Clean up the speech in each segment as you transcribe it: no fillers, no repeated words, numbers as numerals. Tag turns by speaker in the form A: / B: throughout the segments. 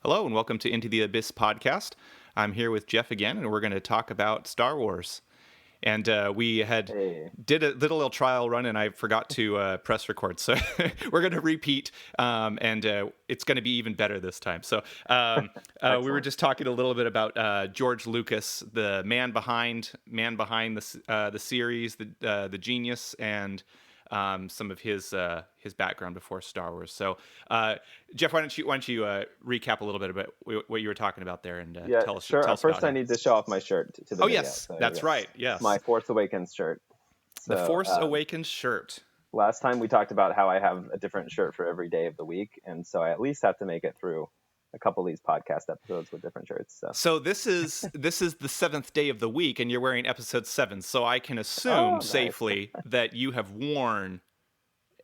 A: Hello and welcome to Into the Abyss podcast. I'm here with Jeff again, and we're going to talk about Star Wars. And we had
B: Hey.
A: did a little trial run, and I forgot to press record, so we're going to repeat, and it's going to be even better this time. So we were just talking a little bit about George Lucas, the man behind the series, the genius, and some of his background before Star Wars. So, Jeff, why don't you recap a little bit about what you were talking about there and
B: Yeah,
A: tell us
B: sure.
A: about
B: First, I
A: him.
B: need to show off my shirt to the
A: Oh
B: video.
A: yes,
B: So,
A: that's right. Yes,
B: my Force Awakens shirt.
A: the
B: So,
A: Force Awakens shirt.
B: last time we talked about how I have a different shirt for every day of the week, and so I at least have to make it through a couple of these podcast episodes with different shirts.
A: So this is the seventh day of the week, and you're wearing episode 7. So I can assume
B: Oh, nice.
A: safely that you have worn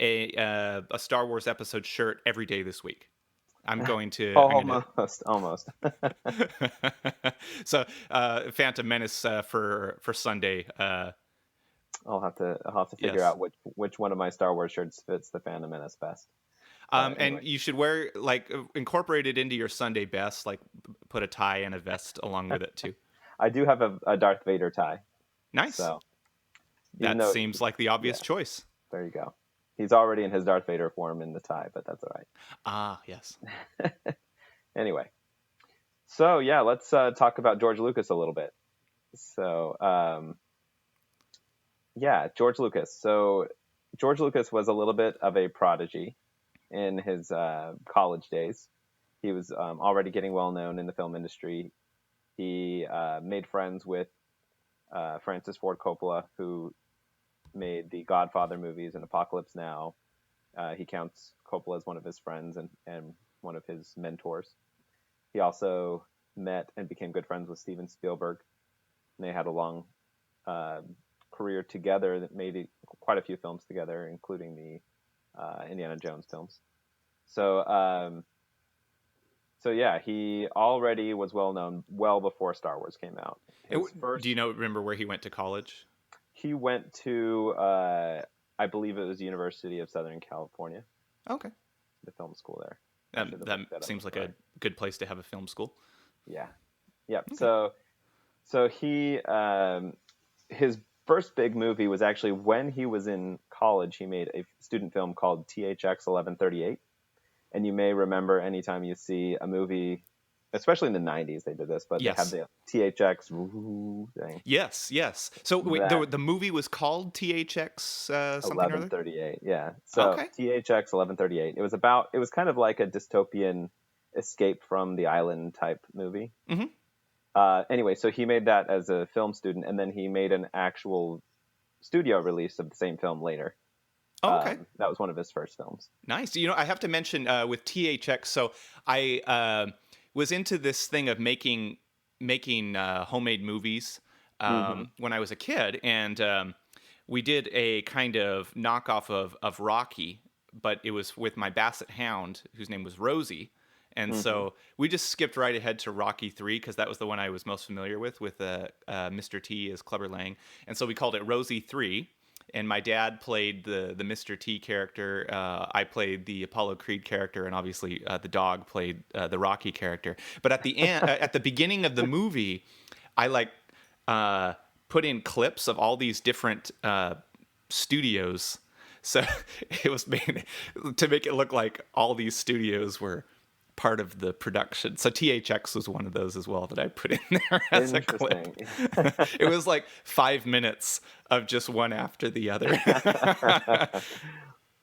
A: a Star Wars episode shirt every day this week. I'm going to
B: Almost.
A: So Phantom Menace for Sunday.
B: I'll have to figure out which one of my Star Wars shirts fits the Phantom Menace best.
A: Anyway.
B: Anyway.
A: And you should wear, like, incorporate it into your Sunday best, like put a tie and a vest along with it too.
B: I do have a Darth Vader tie.
A: Nice.
B: So
A: that seems like the obvious choice.
B: There you go. He's already in his Darth Vader form in the tie, but that's all right.
A: Ah, yes.
B: Anyway. So, yeah, let's talk about George Lucas a little bit. So, George Lucas. So, George Lucas was a little bit of a prodigy in his college days. He was already getting well known in the film industry. He made friends with Francis Ford Coppola, who made the Godfather movies and Apocalypse Now. He counts Coppola as one of his friends and one of his mentors. He also met and became good friends with Steven Spielberg. And they had a long career together that made quite a few films together, including the Indiana Jones films. So he already was well known well before Star Wars came out.
A: Do you remember where he went to college?
B: He went to, I believe it was University of Southern California.
A: Okay.
B: The film school there.
A: That seems like a good place to have a film school.
B: Yeah. Yep. Okay. So he, his first big movie was actually when he was in college. He made a student film called THX 1138. And you may remember anytime you see a movie, especially in the 90s, they did this, but They had the THX thing.
A: Yes. So wait, the movie was called THX something
B: 1138. Yeah. So okay. THX 1138. It was kind of like a dystopian escape from the island type movie.
A: Mm-hmm.
B: Anyway, so he made that as a film student, and then he made an actual studio release of the same film later.
A: Oh, okay.
B: That was one of his first films.
A: Nice. I have to mention with THX, so I was into this thing of making homemade movies when I was a kid, and we did a kind of knockoff of Rocky, but it was with my Basset Hound, whose name was Rosie. And so we just skipped right ahead to Rocky 3 because that was the one I was most familiar with Mr. T as Clubber Lang. And so we called it Rosie 3. And my dad played the Mr. T character. I played the Apollo Creed character, and obviously the dog played the Rocky character. But at the end, at the beginning of the movie, I put in clips of all these different studios. So it was made to make it look like all these studios were part of the production. So THX was one of those as well that I put in there as a clip. It was like 5 minutes of just one after the other.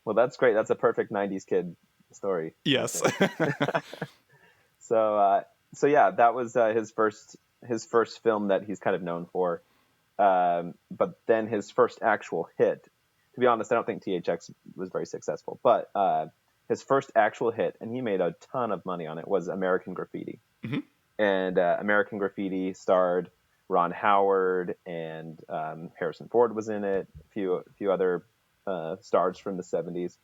B: Well, that's great. That's a perfect 90s kid story.
A: Yes.
B: So yeah, that was his first film that he's kind of known for. But then his first actual hit, to be honest, I don't think THX was very successful, but his first actual hit, and he made a ton of money on it, was American Graffiti.
A: Mm-hmm.
B: And American Graffiti starred Ron Howard, and Harrison Ford was in it, a few other stars from the 70s.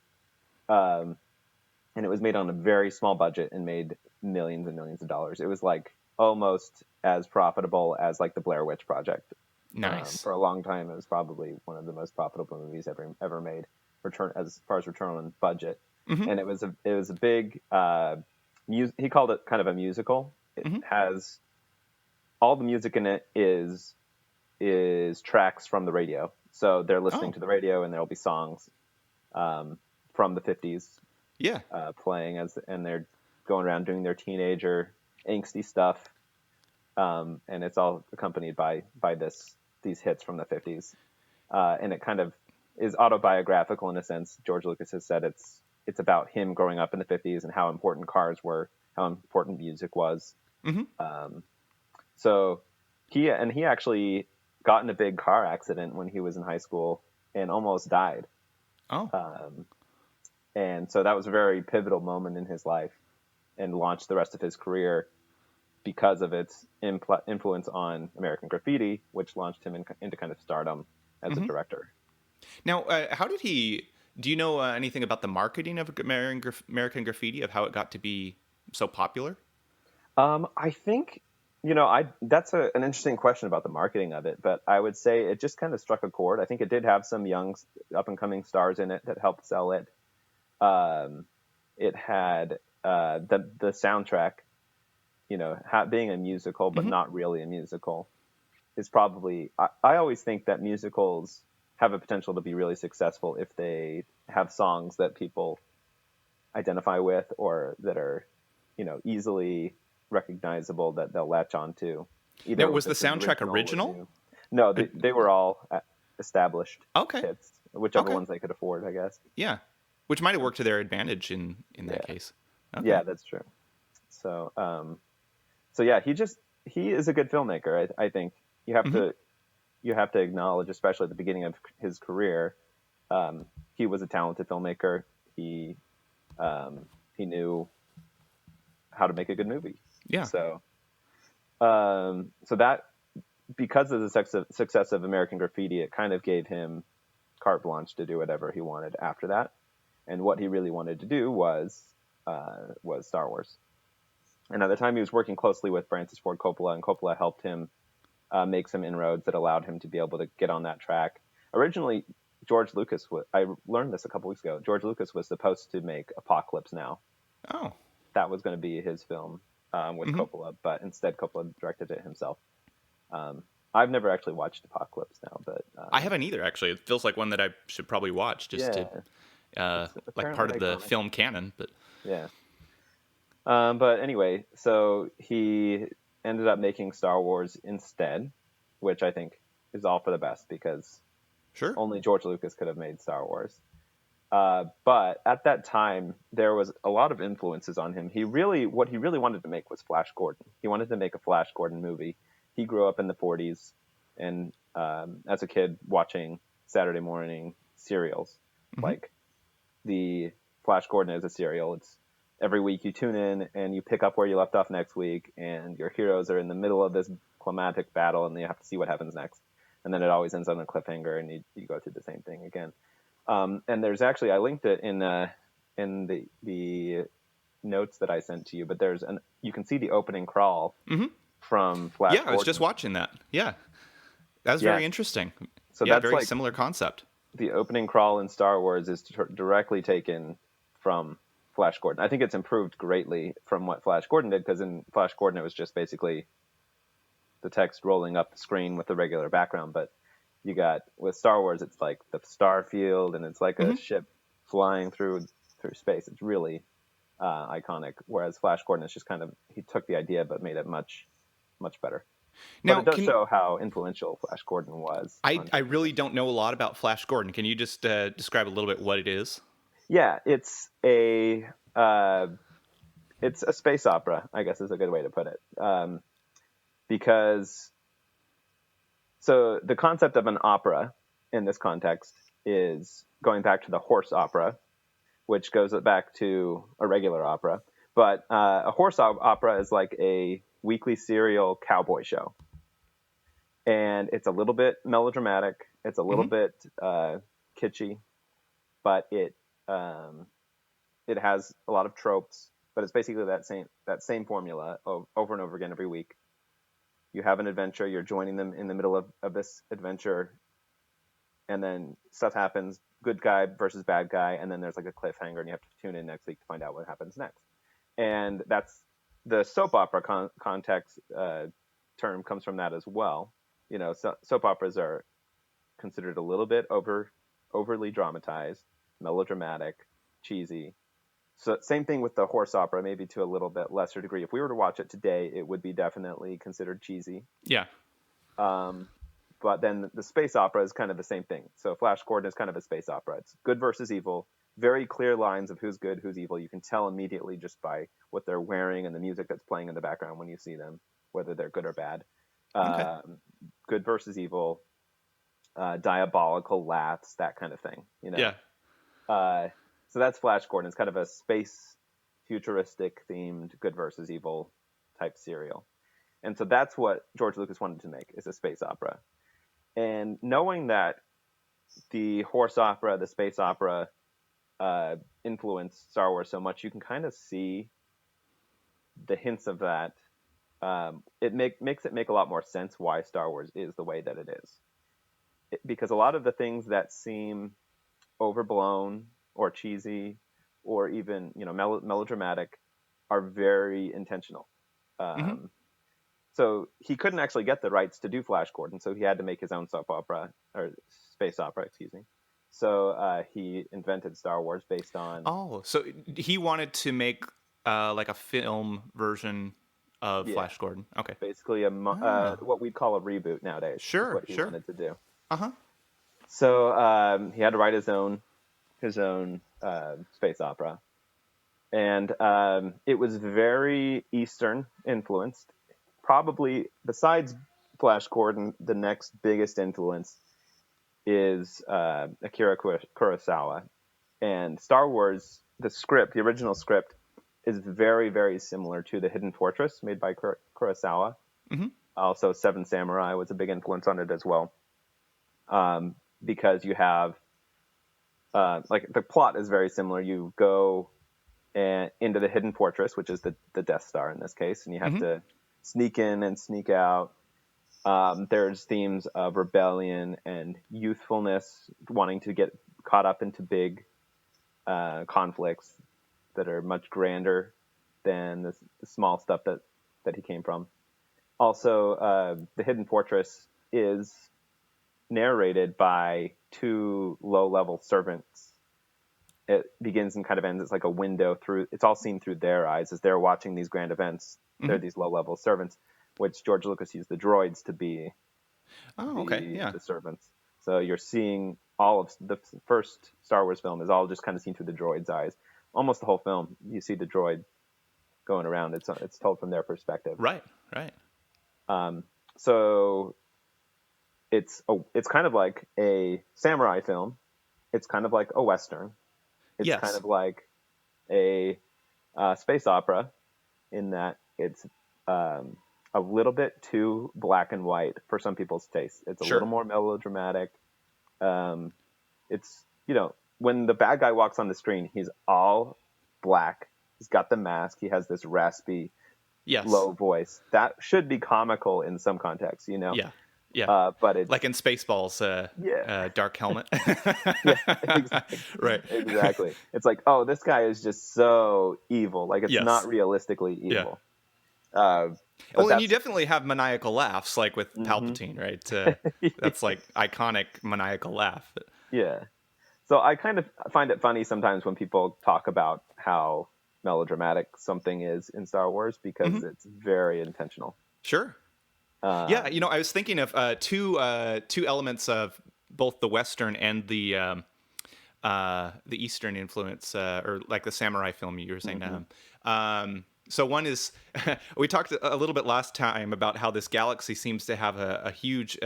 B: And it was made on a very small budget and made millions and millions of dollars. It was like almost as profitable as like the Blair Witch Project.
A: Nice.
B: For a long time, it was probably one of the most profitable movies ever made, as far as return on budget.
A: Mm-hmm.
B: And it was a big he called it kind of a musical. It
A: Hmm.
B: has all the music in it is tracks from the radio. So they're listening
A: Oh,
B: to the radio, and there'll be songs from the 50s
A: yeah.
B: playing and they're going around doing their teenager angsty stuff, and it's all accompanied by these hits from the 50s, and it kind of is autobiographical in a sense. George Lucas has said it's about him growing up in the 50s and how important cars were, how important music was.
A: Hmm.
B: Um, so he actually got in a big car accident when he was in high school and almost died.
A: Oh,
B: Um, and so that was a very pivotal moment in his life and launched the rest of his career because of its influence on American Graffiti, which launched him into kind of stardom as a
A: hmm.
B: director.
A: Now, how did he? Do you know anything about the marketing of American Graffiti, of how it got to be so popular?
B: I think, that's an interesting question about the marketing of it, but I would say it just kind of struck a chord. I think it did have some young up and coming stars in it that helped sell it. Um, it had the soundtrack, being a musical but
A: Hmm.
B: not really a musical is probably. I always think that musicals have a potential to be really successful if they have songs that people identify with or that are, easily recognizable that they'll latch onto,
A: Now,
B: either
A: was the
B: if it's
A: soundtrack
B: original or
A: original?
B: new. No,
A: Uh,
B: they were all established
A: Okay,
B: hits, whichever
A: okay,
B: ones they could afford, I guess.
A: yeah, which might have worked to their advantage in that
B: Yeah,
A: case. Okay.
B: yeah, that's true. So, so yeah, he is a good filmmaker. I think you have
A: Hmm.
B: to you have to acknowledge, especially at the beginning of his career, he was a talented filmmaker. He knew how to make a good movie.
A: Yeah.
B: So so that because of the success of American Graffiti, it kind of gave him carte blanche to do whatever he wanted after that. And what he really wanted to do was Star Wars. And at the time, he was working closely with Francis Ford Coppola, and Coppola helped him make some inroads that allowed him to be able to get on that track. Originally, George Lucas I learned this a couple weeks ago. George Lucas was supposed to make Apocalypse Now.
A: Oh.
B: That was going to be his film with
A: Hmm.
B: Coppola, but instead Coppola directed it himself. Um, I've never actually watched Apocalypse Now, but
A: I haven't either. Actually, it feels like one that I should probably watch just to
B: yeah, it's
A: like
B: apparently
A: part of the
B: iconic.
A: film canon. But
B: Yeah. But anyway, so he ended up making Star Wars instead, which I think is all for the best because
A: sure.
B: only George Lucas could have made Star Wars. But at that time, there was a lot of influences on him. What he really wanted to make was Flash Gordon. He wanted to make a Flash Gordon movie. He grew up in the 40s, and as a kid watching Saturday morning serials,
A: Hmm.
B: like the Flash Gordon is a serial. It's every week you tune in and you pick up where you left off next week, and your heroes are in the middle of this climatic battle, and you have to see what happens next. And then it always ends on a cliffhanger, and you go through the same thing again. And there's actually I linked it in the notes that I sent to you, but you can see the opening crawl
A: Hmm.
B: from Flash
A: Yeah, I was just
B: Gordon.
A: watching that. Yeah, that was
B: Yeah,
A: very interesting.
B: so
A: Yeah,
B: that's
A: very
B: like
A: similar concept.
B: the opening crawl in Star Wars is directly taken from Flash Gordon. I think it's improved greatly from what Flash Gordon did because in Flash Gordon it was just basically the text rolling up the screen with the regular background, but you got with Star Wars it's like the star field and it's like a
A: Hmm.
B: ship flying through space. It's really iconic. Whereas Flash Gordon is just kind of he took the idea but made it much better. But
A: Now,
B: it does
A: can
B: show how influential Flash Gordon was on
A: I
B: film.
A: really don't know a lot about Flash Gordon. Can you just describe a little bit what it is?
B: Yeah, uh, it's a space opera, I guess is a good way to put it. Because so the concept of an opera in this context is going back to the horse opera, which goes back to a regular opera. But a horse opera is like a weekly serial cowboy show, and it's a little bit melodramatic. It's a little
A: Hmm.
B: bit kitschy, but um, it has a lot of tropes. But it's basically that same formula over and over again every week. You have an adventure. You're joining them in the middle of this adventure, and then stuff happens. Good guy versus bad guy, and then there's like a cliffhanger, and you have to tune in next week to find out what happens next. and that's the soap opera context term comes from that as well. Soap operas are considered a little bit overly dramatized, melodramatic, cheesy. So same thing with the horse opera, maybe to a little bit lesser degree. If we were to watch it today, it would be definitely considered cheesy.
A: Yeah.
B: Um, but then the space opera is kind of the same thing. So Flash Gordon is kind of a space opera. It's good versus evil, very clear lines of who's good, who's evil. You can tell immediately just by what they're wearing and the music that's playing in the background when you see them, whether they're good or bad.
A: Okay.
B: Good versus evil, diabolical laughs, that kind of thing.
A: Yeah.
B: So that's Flash Gordon. It's kind of a space futuristic themed good versus evil type serial. And so that's what George Lucas wanted to make, is a space opera. And knowing that the horse opera, the space opera influenced Star Wars so much, you can kind of see the hints of that. It makes it make a lot more sense why Star Wars is the way that it is. Because a lot of the things that seem overblown or cheesy or even melodramatic are very intentional. So he couldn't actually get the rights to do Flash Gordon, so he had to make his own soap opera, or space opera, excuse me. So he invented Star Wars based on.
A: Oh, so he wanted to make like a film version of Flash Gordon. Okay.
B: Basically what we'd call a reboot nowadays. Is
A: Sure.
B: what he wanted to do.
A: Uh-huh.
B: So he had to write his own space opera, and it was very Eastern influenced. Probably, besides Flash Gordon, the next biggest influence is Akira Kurosawa. And Star Wars, the original script, is very, very similar to The Hidden Fortress made by Kurosawa. Also, Seven Samurai was a big influence on it as well. Because you have, the plot is very similar. You go into the Hidden Fortress, which is the Death Star in this case, and you have to sneak in and sneak out. There's themes of rebellion and youthfulness, wanting to get caught up into big conflicts that are much grander than the small stuff that he came from. Also, the Hidden Fortress is narrated by two low-level servants. It begins and kind of ends. It's like a window through. It's all seen through their eyes as they're watching these grand events. They're these low-level servants, which George Lucas used the droids to be the servants. So you're seeing all of the first Star Wars film is all just kind of seen through the droid's eyes. Almost the whole film, you see the droid going around. It's told from their perspective.
A: Right.
B: So it's kind of like a samurai film. It's kind of like a Western. It's kind of like a space opera in that it's a little bit too black and white for some people's taste. It's a little more melodramatic. It's, when the bad guy walks on the screen, he's all black. He's got the mask. He has this raspy, low voice. That should be comical in some context,
A: Yeah.
B: But it's
A: like in Spaceballs, dark helmet.
B: Exactly.
A: Right.
B: Exactly. It's like, oh, this guy is just so evil. Like, it's not realistically evil.
A: And you definitely have maniacal laughs, like with Palpatine, right? That's like iconic maniacal laugh.
B: Yeah. So I kind of find it funny sometimes when people talk about how melodramatic something is in Star Wars, because it's very intentional.
A: Sure. I was thinking of two elements of both the Western and the Eastern influence, or like the samurai film you were saying. So one is, we talked a little bit last time about how this galaxy seems to have a huge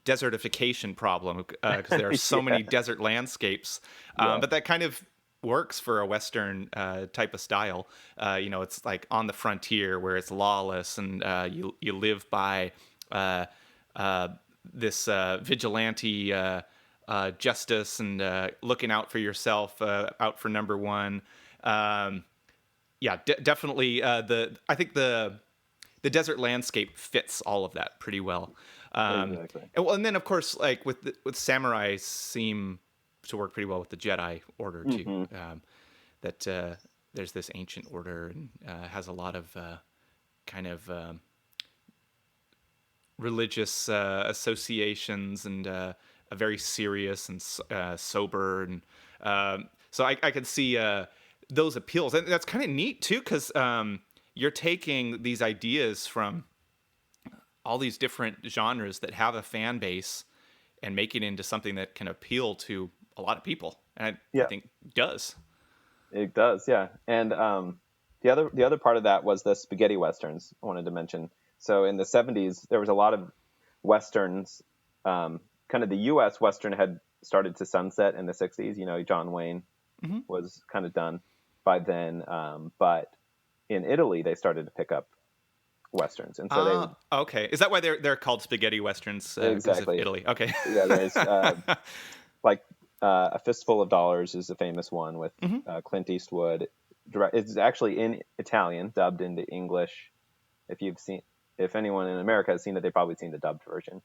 A: desertification problem, because there are so many desert landscapes. But that kind of works for a Western type of style. It's like on the frontier where it's lawless, and you live by this vigilante justice and looking out for yourself, out for number one. Definitely. I think the desert landscape fits all of that pretty well.
B: Exactly.
A: And then of course, like with samurai seem to work pretty well with the Jedi Order too. That there's this ancient order, and has a lot of kind of religious associations, and a very serious and sober, and so I could see those appeals, and that's kind of neat too, because you're taking these ideas from all these different genres that have a fan base and make it into something that can appeal to a lot of people, and I think does.
B: It does, yeah. And the other part of that was the spaghetti westerns I wanted to mention. So in the 70s, there was a lot of westerns. Kind of the U.S. western had started to sunset in the 60s. You know, John Wayne was kind of done by then. But in Italy, they started to pick up westerns, and so they would,
A: okay. Is that why they're called spaghetti westerns?
B: exactly.
A: Because of Italy. Okay.
B: Yeah, there's like A Fistful of Dollars is a famous one with Clint Eastwood. It's actually in Italian, dubbed into English. If anyone in America has seen it, they've probably seen the dubbed version.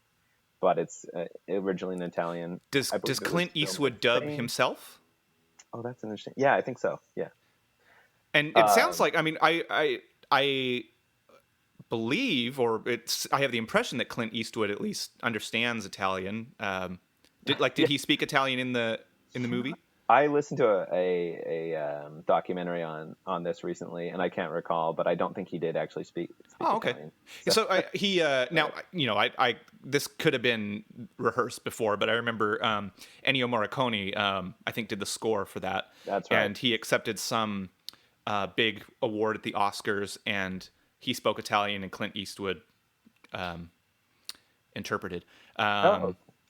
B: But it's originally in Italian.
A: Does Clint Eastwood dub himself?
B: Oh, that's interesting. Yeah, I think so. Yeah.
A: And it sounds like, I mean, I believe, or I have the impression that Clint Eastwood at least understands Italian. Did he speak Italian in the movie?
B: I listened to a documentary on this recently, and I can't recall, but I don't think he did actually speak
A: okay.
B: Italian.
A: So he now, you know, I this could have been rehearsed before, but I remember Ennio Morricone, I think, did the score for that.
B: That's right.
A: And he accepted some big award at the Oscars, and he spoke Italian, and Clint Eastwood interpreted.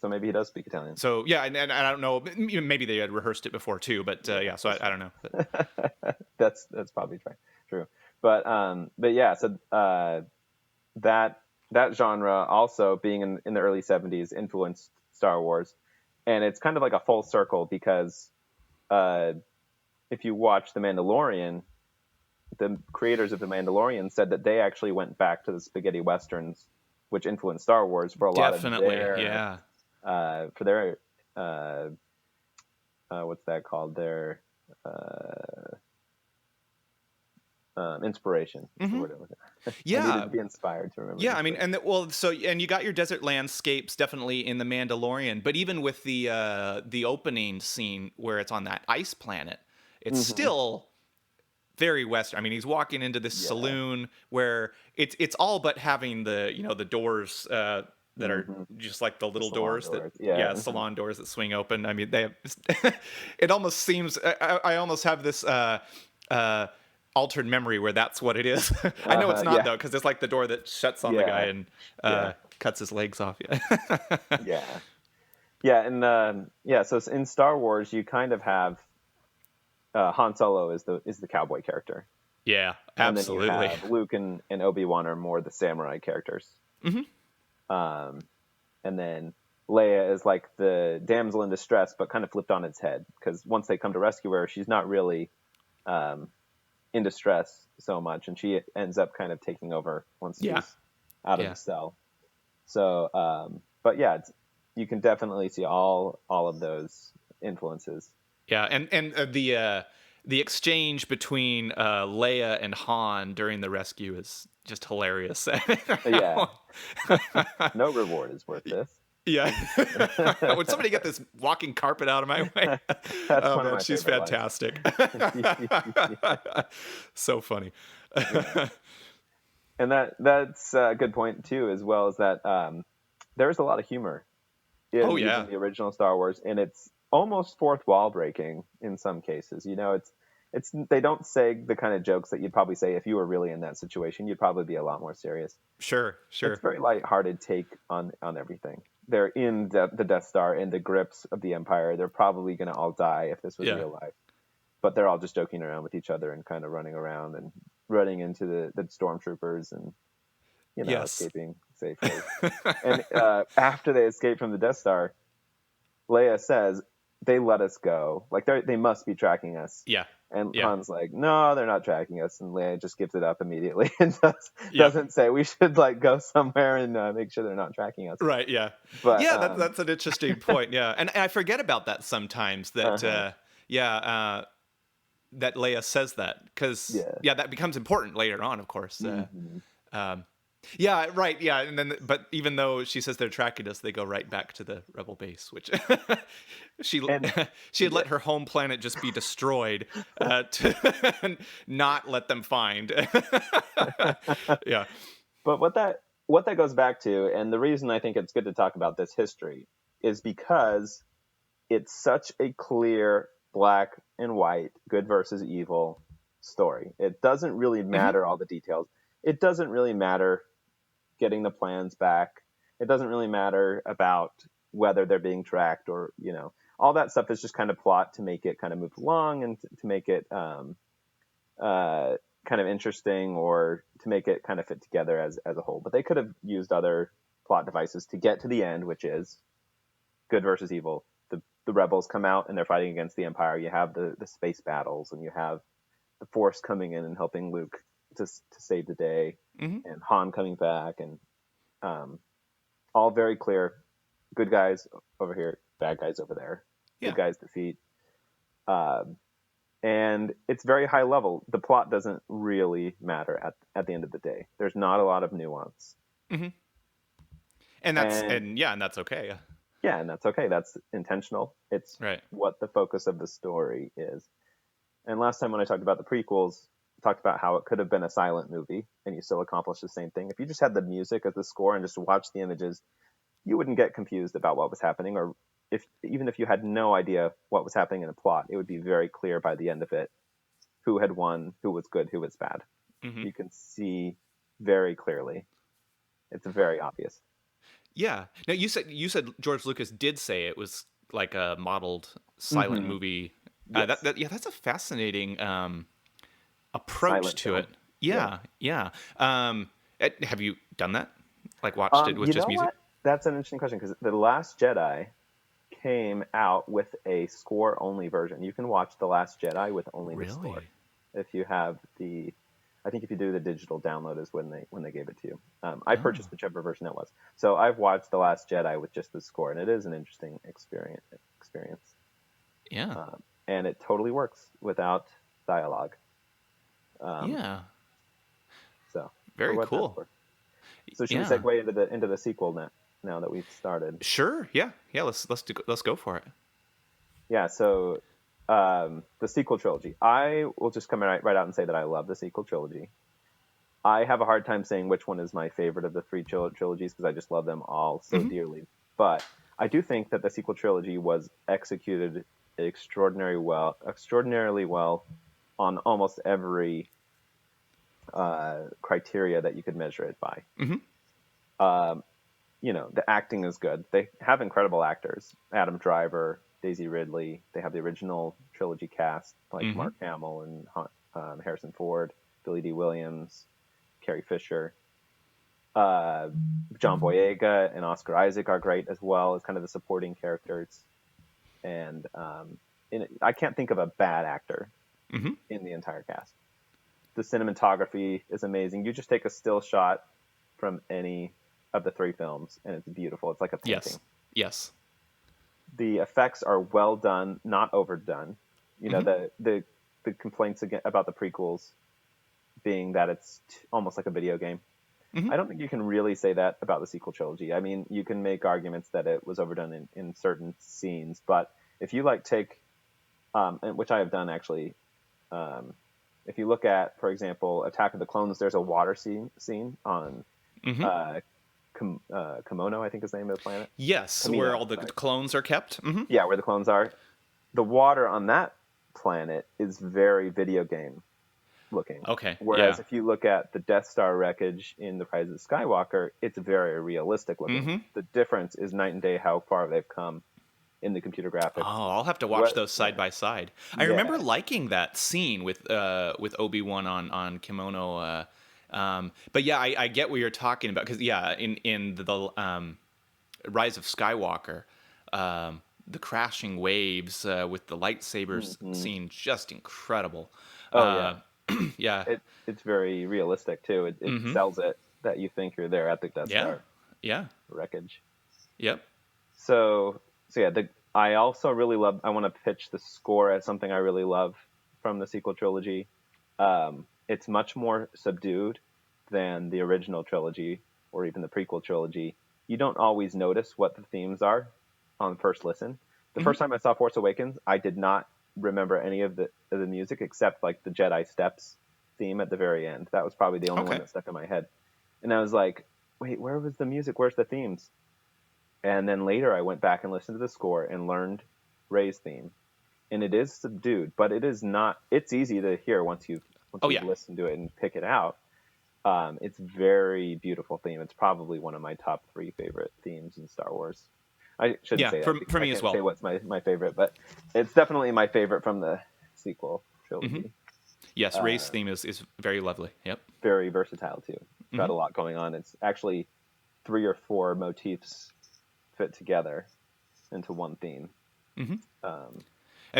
B: So maybe he does speak Italian.
A: So yeah, and I don't know, maybe they had rehearsed it before too, but yeah, so I don't know. But.
B: That's probably true. But yeah, so that genre also, being in the early 70s, influenced Star Wars, and it's kind of like a full circle, because if you watch The Mandalorian, the creators of The Mandalorian said that they actually went back to the spaghetti westerns, which influenced Star Wars for a lot of their for their what's that called, their inspiration.
A: Yeah,
B: I needed to be inspired to remember.
A: Yeah, I mean, and you got your desert landscapes definitely in The Mandalorian, but even with the opening scene where it's on that ice planet, it's still very Western. I mean, he's walking into this saloon where it's all but having the doors that are just like the little doors that salon doors that swing open. I mean, they have it almost seems I almost have this altered memory where that's what it is. I know it's not though, because it's like the door that shuts on the guy and cuts his legs off.
B: And so in Star Wars you kind of have Han Solo is the cowboy character.
A: Yeah, absolutely.
B: And then you have Luke and Obi-Wan are more the samurai characters. And then Leia is like the damsel in distress, but kind of flipped on its head, because once they come to rescue her, she's not really in distress so much, and she ends up kind of taking over once she's out of the cell. So, but yeah, you can definitely see all of those influences.
A: Yeah, and the exchange between Leia and Han during the rescue is just hilarious.
B: No reward is worth this.
A: Yeah. Would somebody get this walking carpet out of my way? Oh man, she's fantastic. So funny.
B: And that's a good point too, as well, as that there's a lot of humor in the original Star Wars, and it's almost fourth wall breaking in some cases. You know, it's they don't say the kind of jokes that you'd probably say if you were really in that situation. You'd probably be a lot more serious.
A: Sure.
B: It's a very lighthearted take on everything. They're in the Death Star, in the grips of the Empire. They're probably going to all die if this was real life. But they're all just joking around with each other and kind of running around and running into the stormtroopers and escaping safely. And after they escape from the Death Star, Leia says, "They let us go. Like they must be tracking us."
A: Yeah.
B: And Han's like, "No, they're not tracking us." And Leia just gives it up immediately and doesn't say we should like go somewhere and make sure they're not tracking us.
A: Right. Yeah. But that's an interesting point. Yeah. And I forget about that sometimes. That that Leia says that, because
B: Yeah.
A: that becomes important later on, of course.
B: Mm-hmm.
A: Yeah, right. Yeah, and then but even though she says they're tracking us, they go right back to the rebel base, which she
B: And
A: she had
B: yeah,
A: let her home planet just be destroyed to not let them find. Yeah.
B: but what that goes back to, and the reason I think it's good to talk about this history, is because it's such a clear black and white, good versus evil story. It doesn't really
A: Hmm.
B: matter all the details. It doesn't really matter getting the plans back. It doesn't really matter about whether they're being tracked, or all that stuff is just kind of plot to make it kind of move along, and to make it uh, kind of interesting, or to make it kind of fit together as a whole. But they could have used other plot devices to get to the end, which is good versus evil. The rebels come out and they're fighting against the Empire. You have the space battles, and you have the Force coming in and helping Luke to save the day,
A: Hmm.
B: and Han coming back, and all very clear. Good guys over here, bad guys over there. Good
A: Yeah.
B: guys defeat. Um, and it's very high level. The plot doesn't really matter at the end of the day. There's not a lot of nuance,
A: Hmm. And that's
B: and
A: and that's okay. Yeah.
B: yeah, and that's okay. That's intentional. It's
A: Right.
B: what the focus of the story is. And last time when I talked about the prequels, I talked about how it could have been a silent movie, and you still accomplish the same thing. If you just had the music as the score and just watched the images, you wouldn't get confused about what was happening, or even if you had no idea what was happening in the plot, it would be very clear by the end of it who had won, who was good, who was bad.
A: Hmm.
B: You can see very clearly. It's very obvious.
A: Yeah. Now you said George Lucas did say it was like a modeled silent
B: Mm-hmm.
A: movie.
B: Yes.
A: That's a fascinating approach
B: Silent
A: to
B: film.
A: it.
B: Yeah.
A: Yeah, yeah. Have you done that? Like watched it with
B: You
A: just
B: know
A: music?
B: what? That's an interesting question, because The Last Jedi came out with a score only version. You can watch The Last Jedi with only the score.
A: Really?
B: If you have I think if you do the digital download is when they gave it to you. I
A: Oh,
B: purchased whichever version it was. So I've watched The Last Jedi with just the score, and it is an interesting experience.
A: yeah,
B: And it totally works without dialogue. Um,
A: yeah.
B: so for
A: Very
B: what that's
A: cool.
B: worth. So should we
A: Yeah.
B: segue into the sequel now that we've started?
A: Sure. Yeah. Yeah. Let's go for it.
B: Yeah. So the sequel trilogy. I will just come right out and say that I love the sequel trilogy. I have a hard time saying which one is my favorite of the three trilogies, because I just love them all so
A: Hmm.
B: dearly. But I do think that the sequel trilogy was executed extraordinarily well on almost every criteria that you could measure it by.
A: Hmm.
B: Um, the acting is good. They have incredible actors: Adam Driver, Daisy Ridley. They have the original trilogy cast like
A: Hmm.
B: Mark Hamill and Harrison Ford, Billy D. Williams, Carrie Fisher. John Boyega and Oscar Isaac are great as well as kind of the supporting characters. And I can't think of a bad actor
A: Hmm.
B: in the entire cast. The cinematography is amazing. You just take a still shot from any of the three films, and it's beautiful. It's like a
A: Yes.
B: painting.
A: Yes.
B: The effects are well done, not overdone.
A: Hmm.
B: The complaints about the prequels being that it's almost like a video game.
A: Hmm.
B: I don't think you can really say that about the sequel trilogy. I mean, you can make arguments that it was overdone in certain scenes, but if you take, which I have done actually, um, if you look at, for example, Attack of the Clones, there's a water scene on
A: Hmm.
B: uh, Komono, I think is the name of the planet.
A: Yes, where
B: Kamino,
A: all the
B: sorry.
A: clones are kept. Hmm.
B: Yeah, where the clones are. The water on that planet is very video game looking.
A: Okay.
B: Whereas
A: Yeah.
B: if you look at the Death Star wreckage in The Rise of Skywalker, it's very realistic looking.
A: Hmm.
B: The difference is night and day how far they've come in the computer graphics.
A: Oh, I'll have to watch
B: What?
A: those side by side. I remember
B: Yeah.
A: liking that scene with Obi-Wan on Kimono. But yeah, I get what you're talking about, because yeah, in the Rise of Skywalker, the crashing waves with the lightsabers
B: Mm-hmm.
A: scene, just incredible.
B: Oh yeah.
A: Yeah.
B: It's very realistic too. It
A: Hmm.
B: sells it that you think you're there at the Death
A: Yeah.
B: Star
A: Yeah.
B: wreckage.
A: Yep.
B: So yeah, I also really love. I want to pitch the score as something I really love from the sequel trilogy. It's much more subdued than the original trilogy or even the prequel trilogy. You don't always notice what the themes are on first listen. The first time I saw Force Awakens, I did not remember any of the music except like the Jedi Steps theme at the very end. That was probably the only one that stuck in my head. And I was like, wait, where was the music? Where's the themes? And then later I went back and listened to the score and learned Rey's theme. And it is subdued, but it is not, it's easy to hear once you've listened to it and pick it out. It's very beautiful theme. It's probably one of my top 3 favorite themes in Star Wars. I shouldn't say that.
A: For me as well.
B: Say what's my favorite, but it's definitely my favorite from the sequel trilogy.
A: Yes, Rey's theme is very lovely. Yep.
B: Very versatile too. It's got a lot going on. It's actually 3 or 4 motifs fit together into one theme.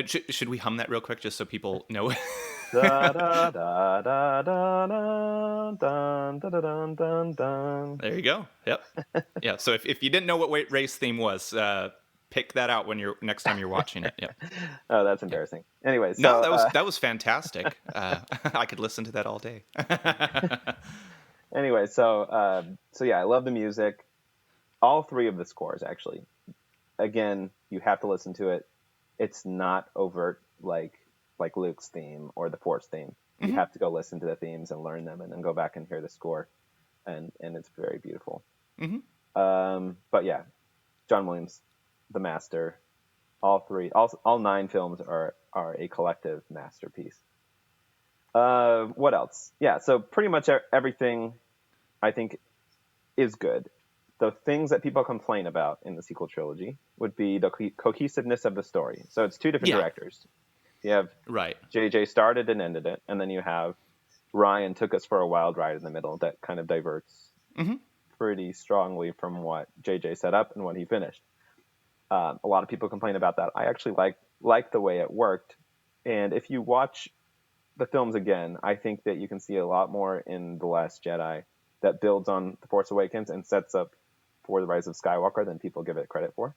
A: Should we hum that real quick just so people know?
B: Da, da, da, da, da, da, dun, da, da, dun, dun, dun.
A: There you go. Yep. Yeah. So if you didn't know what Rey's theme was, pick that out when next time you're watching it. Yep.
B: Oh, that's embarrassing. Anyway, so,
A: no, that was fantastic. I could listen to that all day.
B: Anyway, so yeah, I love the music. All 3 of the scores, actually. Again, you have to listen to it. It's not overt like Luke's theme or the Force theme. You have to go listen to the themes and learn them, and then go back and hear the score, and it's very beautiful. But yeah, John Williams, the master. All 9 films are a collective masterpiece. What else? Yeah, so pretty much everything I think is good. The things that people complain about in the sequel trilogy would be the cohesiveness of the story. So it's 2 different directors. You have JJ started and ended it, and then you have Ryan took us for a wild ride in the middle that kind of diverts pretty strongly from what JJ set up and what he finished. A lot of people complain about that. I actually like the way it worked. And if you watch the films again, I think that you can see a lot more in The Last Jedi that builds on The Force Awakens and sets up for The Rise of Skywalker than people give it credit for.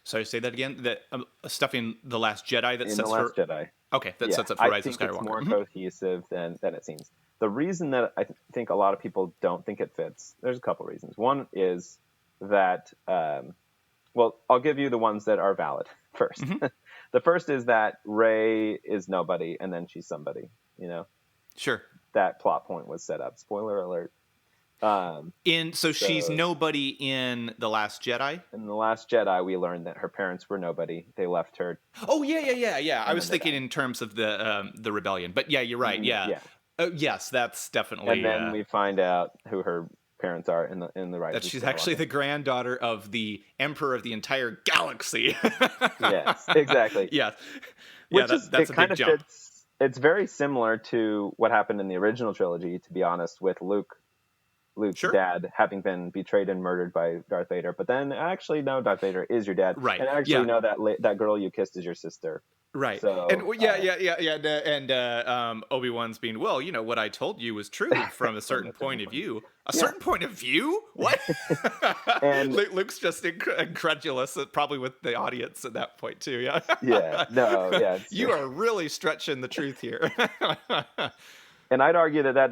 A: Sorry, say that again. That stuff in The Last Jedi that
B: in
A: sets
B: The Last Jedi.
A: Okay, that sets up for Rise of Skywalker.
B: I think it's more cohesive than it seems. The reason that I think a lot of people don't think it fits, there's a couple reasons. One is that, well, I'll give you the ones that are valid first. The first is that Rey is nobody and then she's somebody, you know?
A: Sure.
B: That plot point was set up. Spoiler alert.
A: So she's nobody in The Last Jedi?
B: In The Last Jedi, we learned that her parents were nobody. They left her.
A: Oh, yeah. I was thinking in terms of the rebellion. But yeah, you're right. Yeah. Yes, that's definitely...
B: And then we find out who her parents are in the Rise of Skywalker.
A: That she's actually the granddaughter of the Emperor of the entire galaxy.
B: Yes, exactly.
A: Yes.
B: Which
A: that's a big jump.
B: It's very similar to what happened in the original trilogy, to be honest, with Luke's dad having been betrayed and murdered by Darth Vader. But then actually, no, Darth Vader is your dad.
A: Right.
B: And actually, no, that girl you kissed is your sister.
A: Right.
B: So,
A: and and Obi-Wan's being, well, you know, what I told you was true from a certain point of view. A certain point of view? What? And Luke's just incredulous, probably with the audience at that point too. Yeah.
B: Yeah. No. Yeah.
A: You are really stretching the truth here.
B: And I'd argue that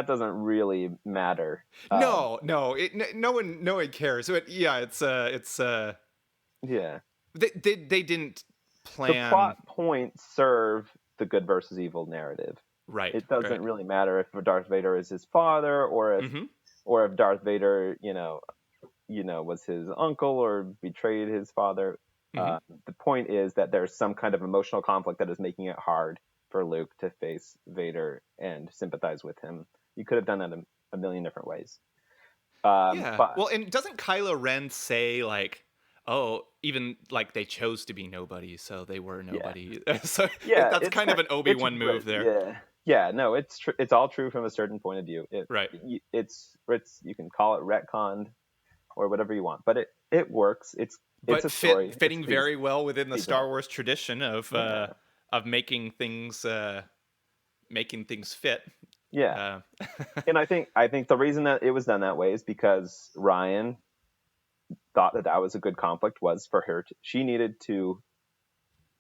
B: doesn't really matter.
A: No one cares. But yeah, it's
B: yeah.
A: They didn't plan.
B: The plot points serve the good versus evil narrative.
A: Right.
B: It doesn't really matter if Darth Vader is his father or if Darth Vader, you know, was his uncle or betrayed his father. The point is that there's some kind of emotional conflict that is making it hard for Luke to face Vader and sympathize with him. You could have done that a million different ways.
A: Well, and doesn't Kylo Ren say, like, oh, even like they chose to be nobody, so they were nobody. Yeah. So that's kind of an Obi-Wan move there.
B: Yeah. No, it's it's all true from a certain point of view.
A: Right.
B: It's you can call it retconned or whatever you want, but it works. It's a story.
A: Fitting very well within the Star Wars tradition of making things fit.
B: Yeah. And I think the reason that it was done that way is because Ryan thought that was a good conflict was for her. She needed to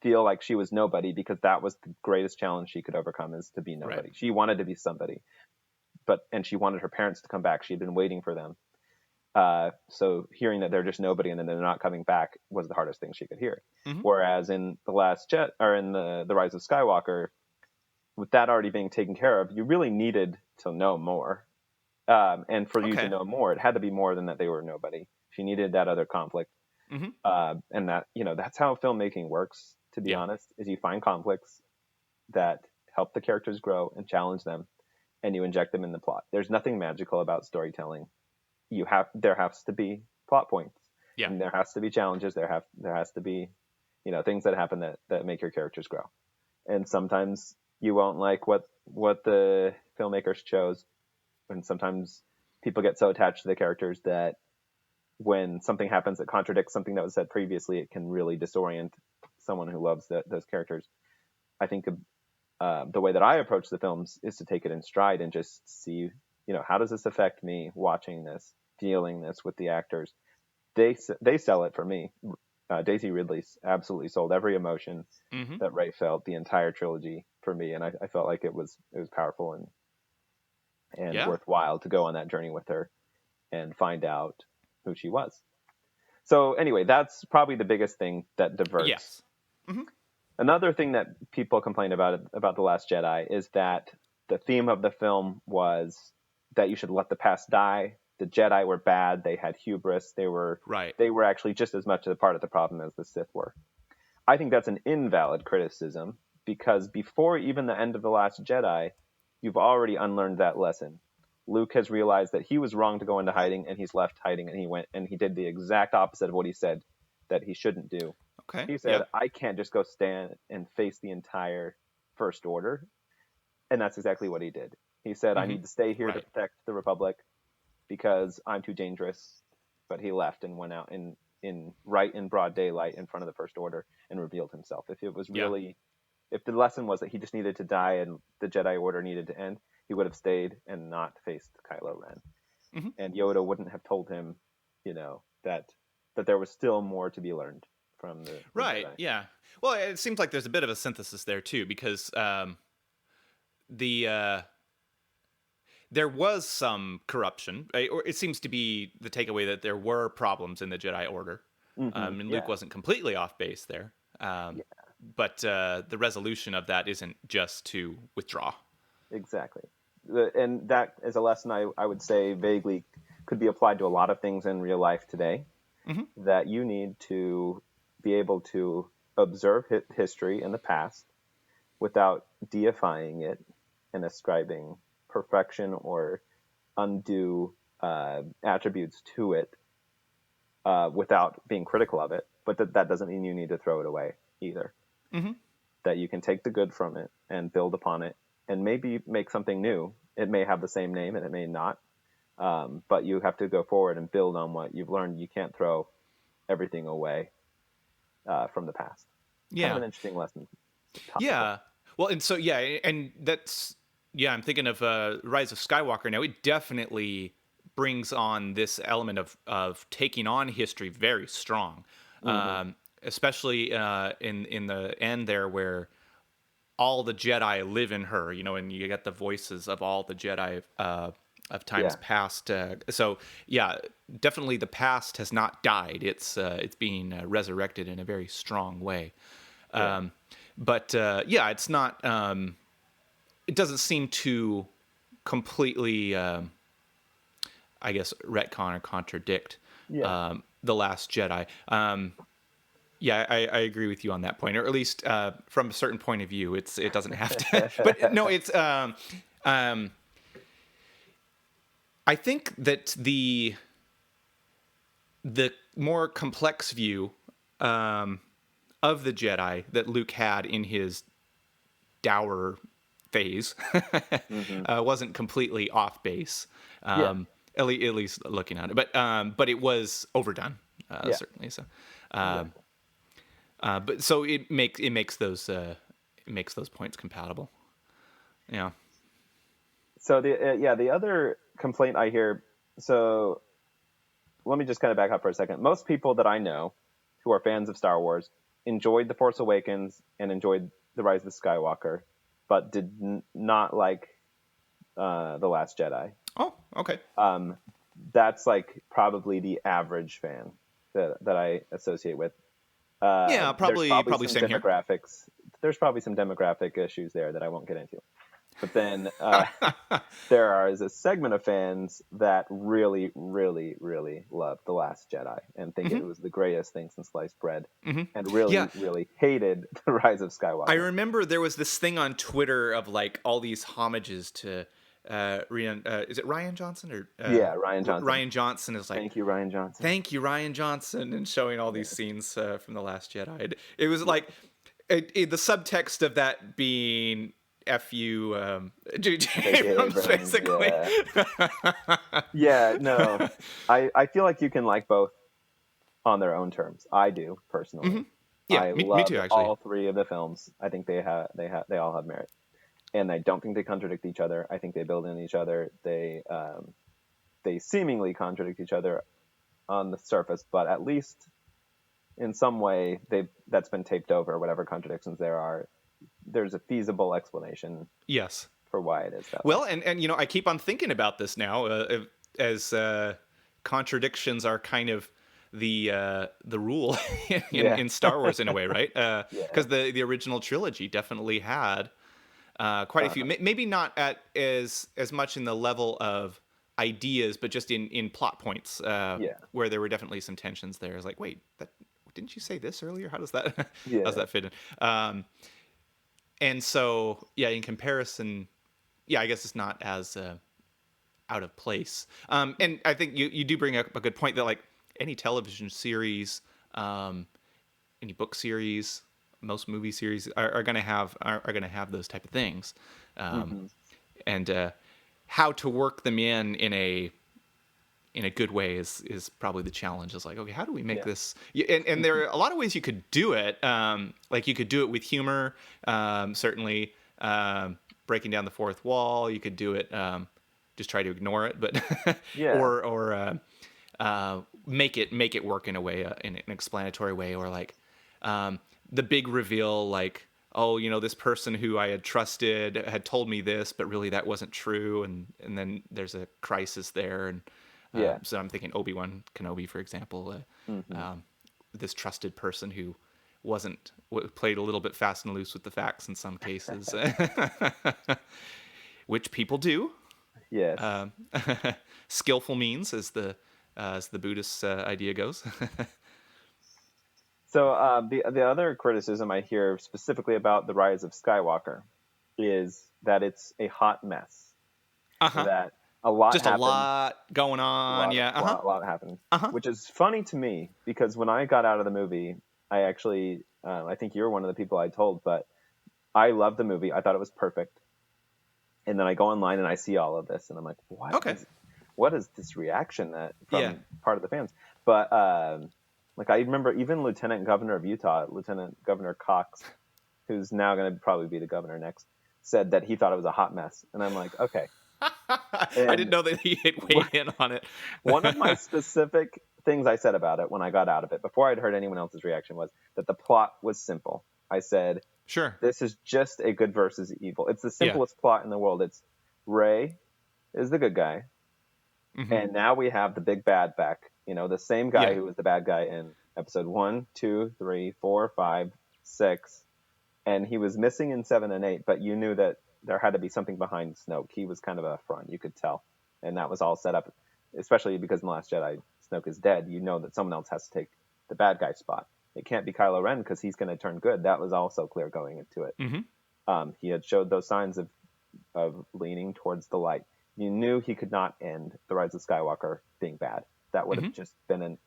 B: feel like she was nobody, because that was the greatest challenge she could overcome, is to be nobody.
A: Right.
B: She wanted to be somebody, and she wanted her parents to come back. She'd been waiting for them. So hearing that they're just nobody and then they're not coming back was the hardest thing she could hear.
A: Mm-hmm.
B: Whereas in the Last Jet, or in the Rise of Skywalker, with that already being taken care of, you really needed to know more. And for you to
A: Okay.
B: know more, it had to be more than that they were nobody. She needed that other conflict.
A: Mm-hmm.
B: And that, that's how filmmaking works, to be
A: Yeah.
B: honest, is you find conflicts that help the characters grow and challenge them, and you inject them in the plot. There's nothing magical about storytelling. There has to be plot points,
A: Yeah.
B: and there has to be challenges. There has to be, things that happen that make your characters grow. And sometimes you won't like what the filmmakers chose, and sometimes people get so attached to the characters that when something happens that contradicts something that was said previously, it can really disorient someone who loves those characters. I think the way that I approach the films is to take it in stride and just see, how does this affect me watching this, feeling this with the actors? They sell it for me. Daisy Ridley absolutely sold every emotion
A: Mm-hmm.
B: that Ray felt the entire trilogy for me, and I felt like it was powerful and
A: Yeah.
B: worthwhile to go on that journey with her and find out who she was. So anyway, that's probably the biggest thing that diverts.
A: Yes. Mm-hmm.
B: Another thing that people complain about The Last Jedi is that the theme of the film was that you should let the past die. The Jedi were bad. They had hubris. They were
A: Right.
B: actually just as much a part of the problem as the Sith were. I think that's an invalid criticism, because before even the end of The Last Jedi, you've already unlearned that lesson. Luke has realized that he was wrong to go into hiding, and he's left hiding, and he did the exact opposite of what he said that he shouldn't do.
A: Okay.
B: He said,
A: Yep.
B: I can't just go stand and face the entire First Order. And that's exactly what he did. He said, I
A: Mm-hmm.
B: need to stay here to
A: Right.
B: protect the Republic because I'm too dangerous. But he left and went out in broad daylight in front of the First Order and revealed himself. If it was really, if the lesson was that he just needed to die and the Jedi Order needed to end, he would have stayed and not faced Kylo Ren.
A: Mm-hmm.
B: And Yoda wouldn't have told him, that there was still more to be learned from the
A: Right.
B: Jedi.
A: Yeah. Well, it seems like there's a bit of a synthesis there too, because there was some corruption, right? Or it seems to be the takeaway that there were problems in the Jedi Order,
B: Mm-hmm.
A: and Luke wasn't completely off base there. But the resolution of that isn't just to withdraw.
B: Exactly. And that is a lesson I would say vaguely could be applied to a lot of things in real life today,
A: Mm-hmm.
B: that you need to be able to observe history in the past without deifying it and ascribing perfection or undue attributes to it, without being critical of it. But that doesn't mean you need to throw it away either.
A: Mm-hmm.
B: That you can take the good from it and build upon it and maybe make something new. It may have the same name and it may not, but you have to go forward and build on what you've learned. You can't throw everything away from the past. Kind of
A: Yeah.
B: an interesting lesson. Topical.
A: Yeah. Well, and so and that's I'm thinking of Rise of Skywalker now. It definitely brings on this element of taking on history very strong, especially in the end there, where all the Jedi live in her, and you get the voices of all the Jedi of times past. So definitely the past has not died. It's being resurrected in a very strong way. But it's not. It doesn't seem to completely, I guess, retcon or contradict The Last Jedi. I agree with you on that point, or at least from a certain point of view. It doesn't have to. But no, it's. I think that the more complex view of the Jedi that Luke had in his dour phase wasn't completely off base, at least looking at it. But it was overdone, certainly. So, but so it makes those points compatible. Yeah.
B: So the other complaint I hear. So let me just kind of back up for a second. Most people that I know who are fans of Star Wars enjoyed The Force Awakens and enjoyed The Rise of the Skywalker, but did not like The Last Jedi.
A: Oh, okay.
B: That's like probably the average fan that I associate with.
A: Yeah,
B: There's
A: probably
B: some
A: same here.
B: demographics. There's probably some demographic issues there that I won't get into. But then there is a segment of fans that really, really, really love The Last Jedi and think it was the greatest thing since sliced bread, and really,
A: Yeah.
B: really hated The Rise of Skywalker.
A: I remember there was this thing on Twitter of like all these homages to is it Ryan Johnson or
B: Yeah, Ryan Johnson.
A: Ryan Johnson is like,
B: Thank you, Ryan Johnson.
A: Thank you, Ryan Johnson, and showing all these scenes from The Last Jedi. It was like the subtext of that being F you, J.J. Abrams, basically.
B: Yeah, no. I feel like you can like both on their own terms. I do, personally.
A: Yeah, me too, actually.
B: All three of the films. I think they all have merit. And I don't think they contradict each other. I think they build in each other. They seemingly contradict each other on the surface, but at least in some way that's been taped over, whatever contradictions there are. There's a feasible explanation.
A: Yes.
B: For why it is that
A: way. Well,
B: and
A: I keep on thinking about this now, as contradictions are kind of the rule in Star Wars in a way, right? Because the original trilogy definitely had quite a few, maybe not at as much in the level of ideas, but just in plot points, where there were definitely some tensions there. It's like, wait, didn't you say this earlier? How does that how does that fit in? And so, in comparison, I guess it's not as out of place. And I think you do bring up a good point that like any television series, any book series, most movie series are going to have those type of things, and how to work them in a good way is probably the challenge. Is like, okay, how do we make this? And there are a lot of ways you could do it. Like you could do it with humor, certainly breaking down the fourth wall. You could do it, just try to ignore it, but or make it work in a way, in an explanatory way, or like the big reveal, like, oh, this person who I had trusted had told me this, but really that wasn't true, and then there's a crisis there, and so I'm thinking Obi-Wan Kenobi, for example, this trusted person who played a little bit fast and loose with the facts in some cases, which people do.
B: Yes.
A: Skillful means, as the Buddhist idea goes.
B: So the other criticism I hear specifically about The Rise of Skywalker is that it's a hot mess. That a lot
A: just
B: happens.
A: A lot going on.
B: A lot happened. Which is funny to me because when I got out of the movie, I actually I think you're one of the people I told, but I loved the movie. I thought it was perfect. And then I go online and I see all of this, and I'm like, what is this reaction from part of the fans? But like I remember even Lieutenant Governor of Utah, Lieutenant Governor Cox, who's now going to probably be the governor next, said that he thought it was a hot mess. And I'm like, okay.
A: I didn't know that he had weighed in on it.
B: One of my specific things I said about it when I got out of it, before I'd heard anyone else's reaction, was that the plot was simple. I said,
A: sure,
B: this is just a good versus evil. It's the simplest plot in the world. It's Rey is the good guy. And now we have the big bad back. The same guy who was the bad guy in episode 1, 2, 3, 4, 5, 6. And he was missing in 7 and 8, but you knew that there had to be something behind Snoke. He was kind of a front, you could tell. And that was all set up, especially because in The Last Jedi, Snoke is dead. You know that someone else has to take the bad guy spot. It can't be Kylo Ren because he's going to turn good. That was also clear going into it. He had showed those signs of leaning towards the light. You knew he could not end The Rise of Skywalker being bad. That would have just been an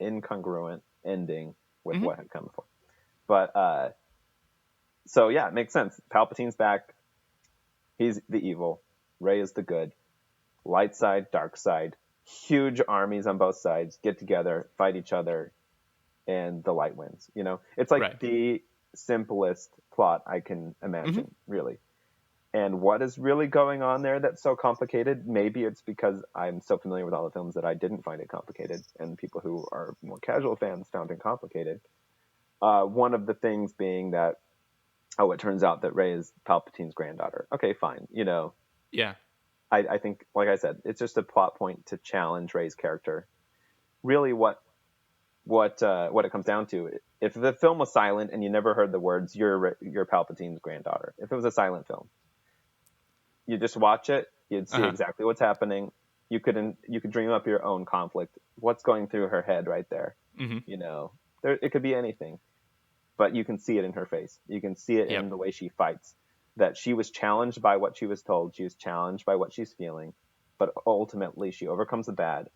B: incongruent ending with what had come before. But, so yeah, it makes sense. Palpatine's back. He's the evil. Rey is the good. Light side, dark side. Huge armies on both sides get together, fight each other, and the light wins. It's like the simplest plot I can imagine, really. And what is really going on there that's so complicated? Maybe it's because I'm so familiar with all the films that I didn't find it complicated, and people who are more casual fans found it complicated. One of the things being that, it turns out that Rey is Palpatine's granddaughter. Okay, fine.
A: Yeah.
B: I think, like I said, it's just a plot point to challenge Rey's character. Really, what it comes down to, if the film was silent and you never heard the words, you're Palpatine's granddaughter. If it was a silent film, you just watch it, you'd see exactly what's happening. You could dream up your own conflict. What's going through her head right there? It could be anything, but you can see it in her face. You can see it in the way she fights. That she was challenged by what she was told. She was challenged by what she's feeling, but ultimately she overcomes the bad,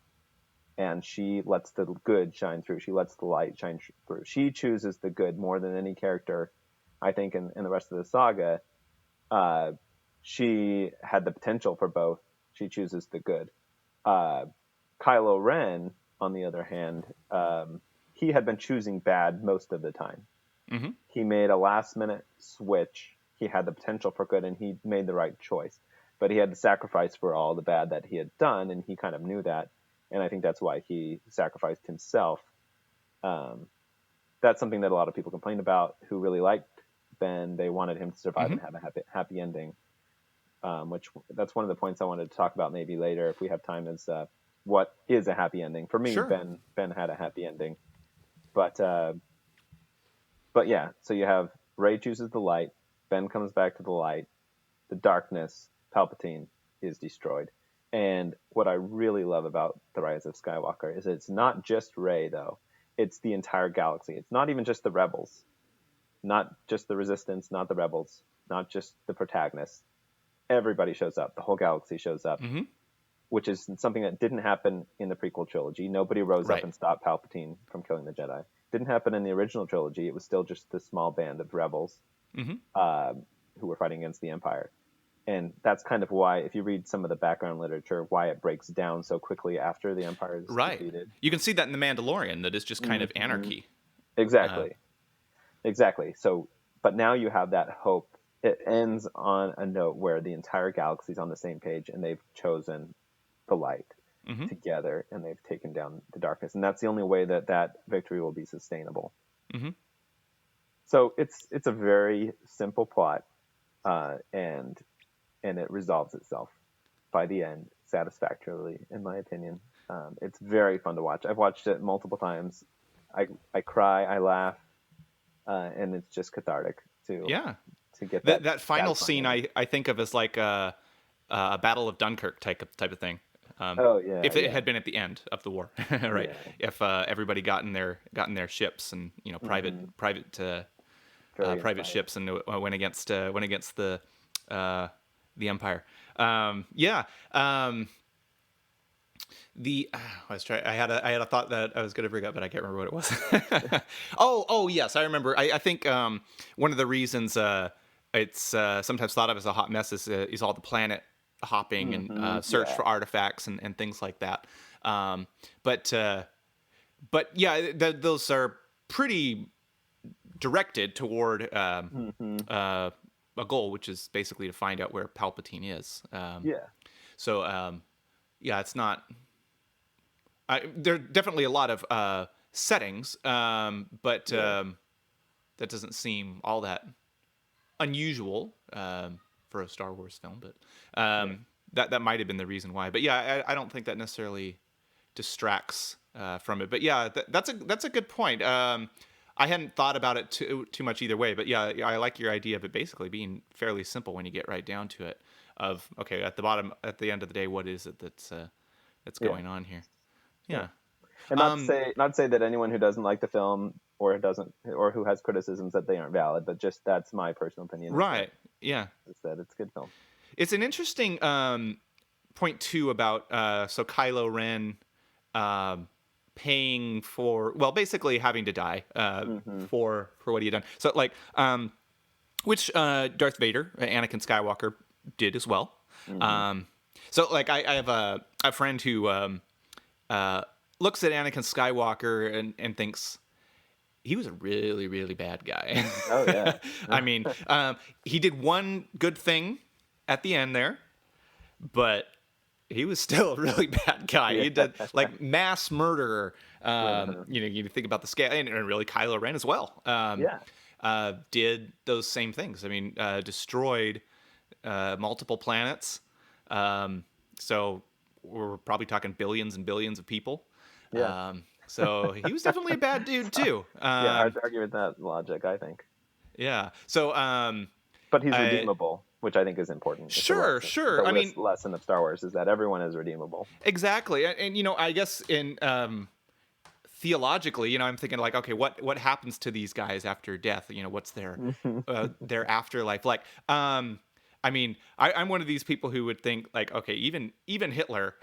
B: and she lets the good shine through. She lets the light shine through. She chooses the good more than any character, I think, in the rest of the saga. She had the potential for both. She chooses the good. Kylo Ren, on the other hand, he had been choosing bad most of the time.
A: Mm-hmm.
B: He made a last-minute switch. He had the potential for good, and he made the right choice. But he had to sacrifice for all the bad that he had done, and he kind of knew that. And I think that's why he sacrificed himself. That's something that a lot of people complained about who really liked Ben. They wanted him to survive and have a happy ending. Which that's one of the points I wanted to talk about maybe later if we have time, is what is a happy ending. For me,
A: Sure.
B: Ben had a happy ending. But yeah, so you have Rey chooses the light, Ben comes back to the light, the darkness, Palpatine is destroyed. And what I really love about The Rise of Skywalker is it's not just Rey, though. It's the entire galaxy. It's not even just the rebels, not just the Resistance, not the rebels, not just the protagonists. Everybody shows up. The whole galaxy shows up, which is something that didn't happen in the prequel trilogy. Nobody rose up and stopped Palpatine from killing the Jedi. Didn't happen in the original trilogy. It was still just the small band of rebels who were fighting against the Empire. And that's kind of why, if you read some of the background literature, why it breaks down so quickly after the Empire is defeated.
A: You can see that in The Mandalorian, that is just kind of anarchy.
B: Exactly. So, but now you have that hope. It ends on a note where the entire galaxy's on the same page, and they've chosen the light together, and they've taken down the darkness. And that's the only way that victory will be sustainable. So it's a very simple plot, and it resolves itself by the end satisfactorily, in my opinion. It's very fun to watch. I've watched it multiple times. I cry, I laugh, and it's just cathartic to get
A: that final scene. I think of as like a Battle of Dunkirk type of thing. If it had been at the end of the war, right? Yeah. If everybody got in their ships and private ships and went against the Empire. I had a thought that I was going to bring up, but I can't remember what it was. oh yes, I remember. I think one of the reasons it's sometimes thought of as a hot mess is all the planet hopping and search for artifacts and things like that. But yeah, those are pretty directed toward a goal, which is basically to find out where Palpatine is. So it's not. There are definitely a lot of settings, but that doesn't seem all that unusual for a Star Wars film. But that might have been the reason why. But yeah, I don't think that necessarily distracts from it. But yeah, that's a good point. I hadn't thought about it too much either way. But yeah, I like your idea of it basically being fairly simple when you get right down to it. Of okay, at the end of the day, what is it that's going on here? Yeah.
B: And not say that anyone who doesn't like the film or who has criticisms that they aren't valid, but just that's my personal opinion.
A: Right. Yeah.
B: Is that it's a good film.
A: It's an interesting point too about so Kylo Ren paying for basically having to die for what he had done. So like which Darth Vader, Anakin Skywalker, did as well. So like I have a friend who looks at Anakin Skywalker and thinks he was a really, really bad guy.
B: Oh yeah.
A: I mean, he did one good thing at the end there, but he was still a really bad guy.
B: Yeah.
A: He did like mass murder.
B: Uh-huh.
A: You think about the scale, and really Kylo Ren as well.
B: Yeah.
A: Did those same things. I mean, destroyed multiple planets. So we're probably talking billions and billions of people.
B: Yeah.
A: So he was definitely a bad dude too.
B: Yeah, hard to argue with that logic, I think.
A: Yeah. So
B: But he's redeemable, which I think is important.
A: Sure.
B: The
A: I mean,
B: lesson of Star Wars is that everyone is redeemable.
A: exactly. And I guess in theologically, I'm thinking like, okay, what happens to these guys after death? What's their afterlife like? I mean, I'm one of these people who would think like, okay, even Hitler,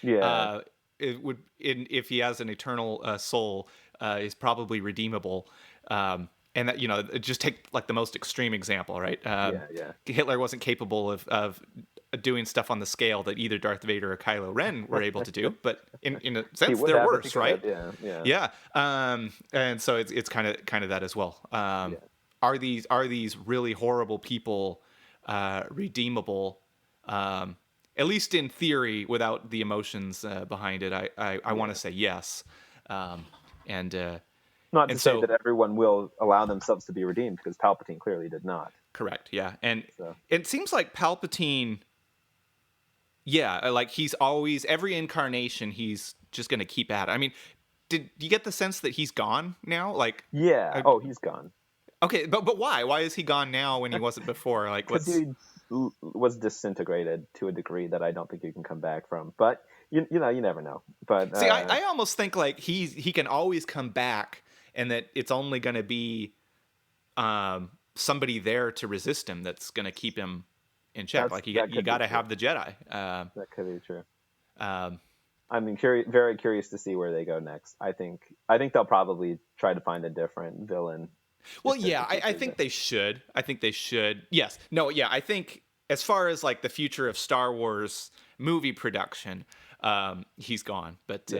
B: Yeah.
A: it would if he has an eternal soul, is probably redeemable. And that just take like the most extreme example, right?
B: Yeah.
A: Hitler wasn't capable of doing stuff on the scale that either Darth Vader or Kylo Ren were able to do, but in a sense they're worse, right?
B: Yeah.
A: And so it's kind of that as well. Are these really horrible people redeemable? At least in theory, without the emotions behind it, I want to say yes. And
B: Not to
A: and
B: say
A: so
B: that everyone will allow themselves to be redeemed, because Palpatine clearly did not.
A: correct, yeah. And
B: So.
A: it seems like Palpatine, yeah, like he's always every incarnation he's just going to keep at it. I mean, do you get the sense that he's gone now? Like,
B: Yeah. He's gone.
A: okay, but why? Why is he gone now when he wasn't before? Like, what's
B: He was disintegrated to a degree that I don't think you can come back from. But you never know. But
A: see, I almost think like he can always come back, and that it's only going to be somebody there to resist him that's going to keep him in check. Like you got to have the Jedi.
B: That could be true.
A: Um,
B: I'm very curious to see where they go next. I think they'll probably try to find a different villain.
A: Well, yeah, I think they should. I think they should. Yes. No, yeah, I think as far as like the future of Star Wars movie production, he's gone. But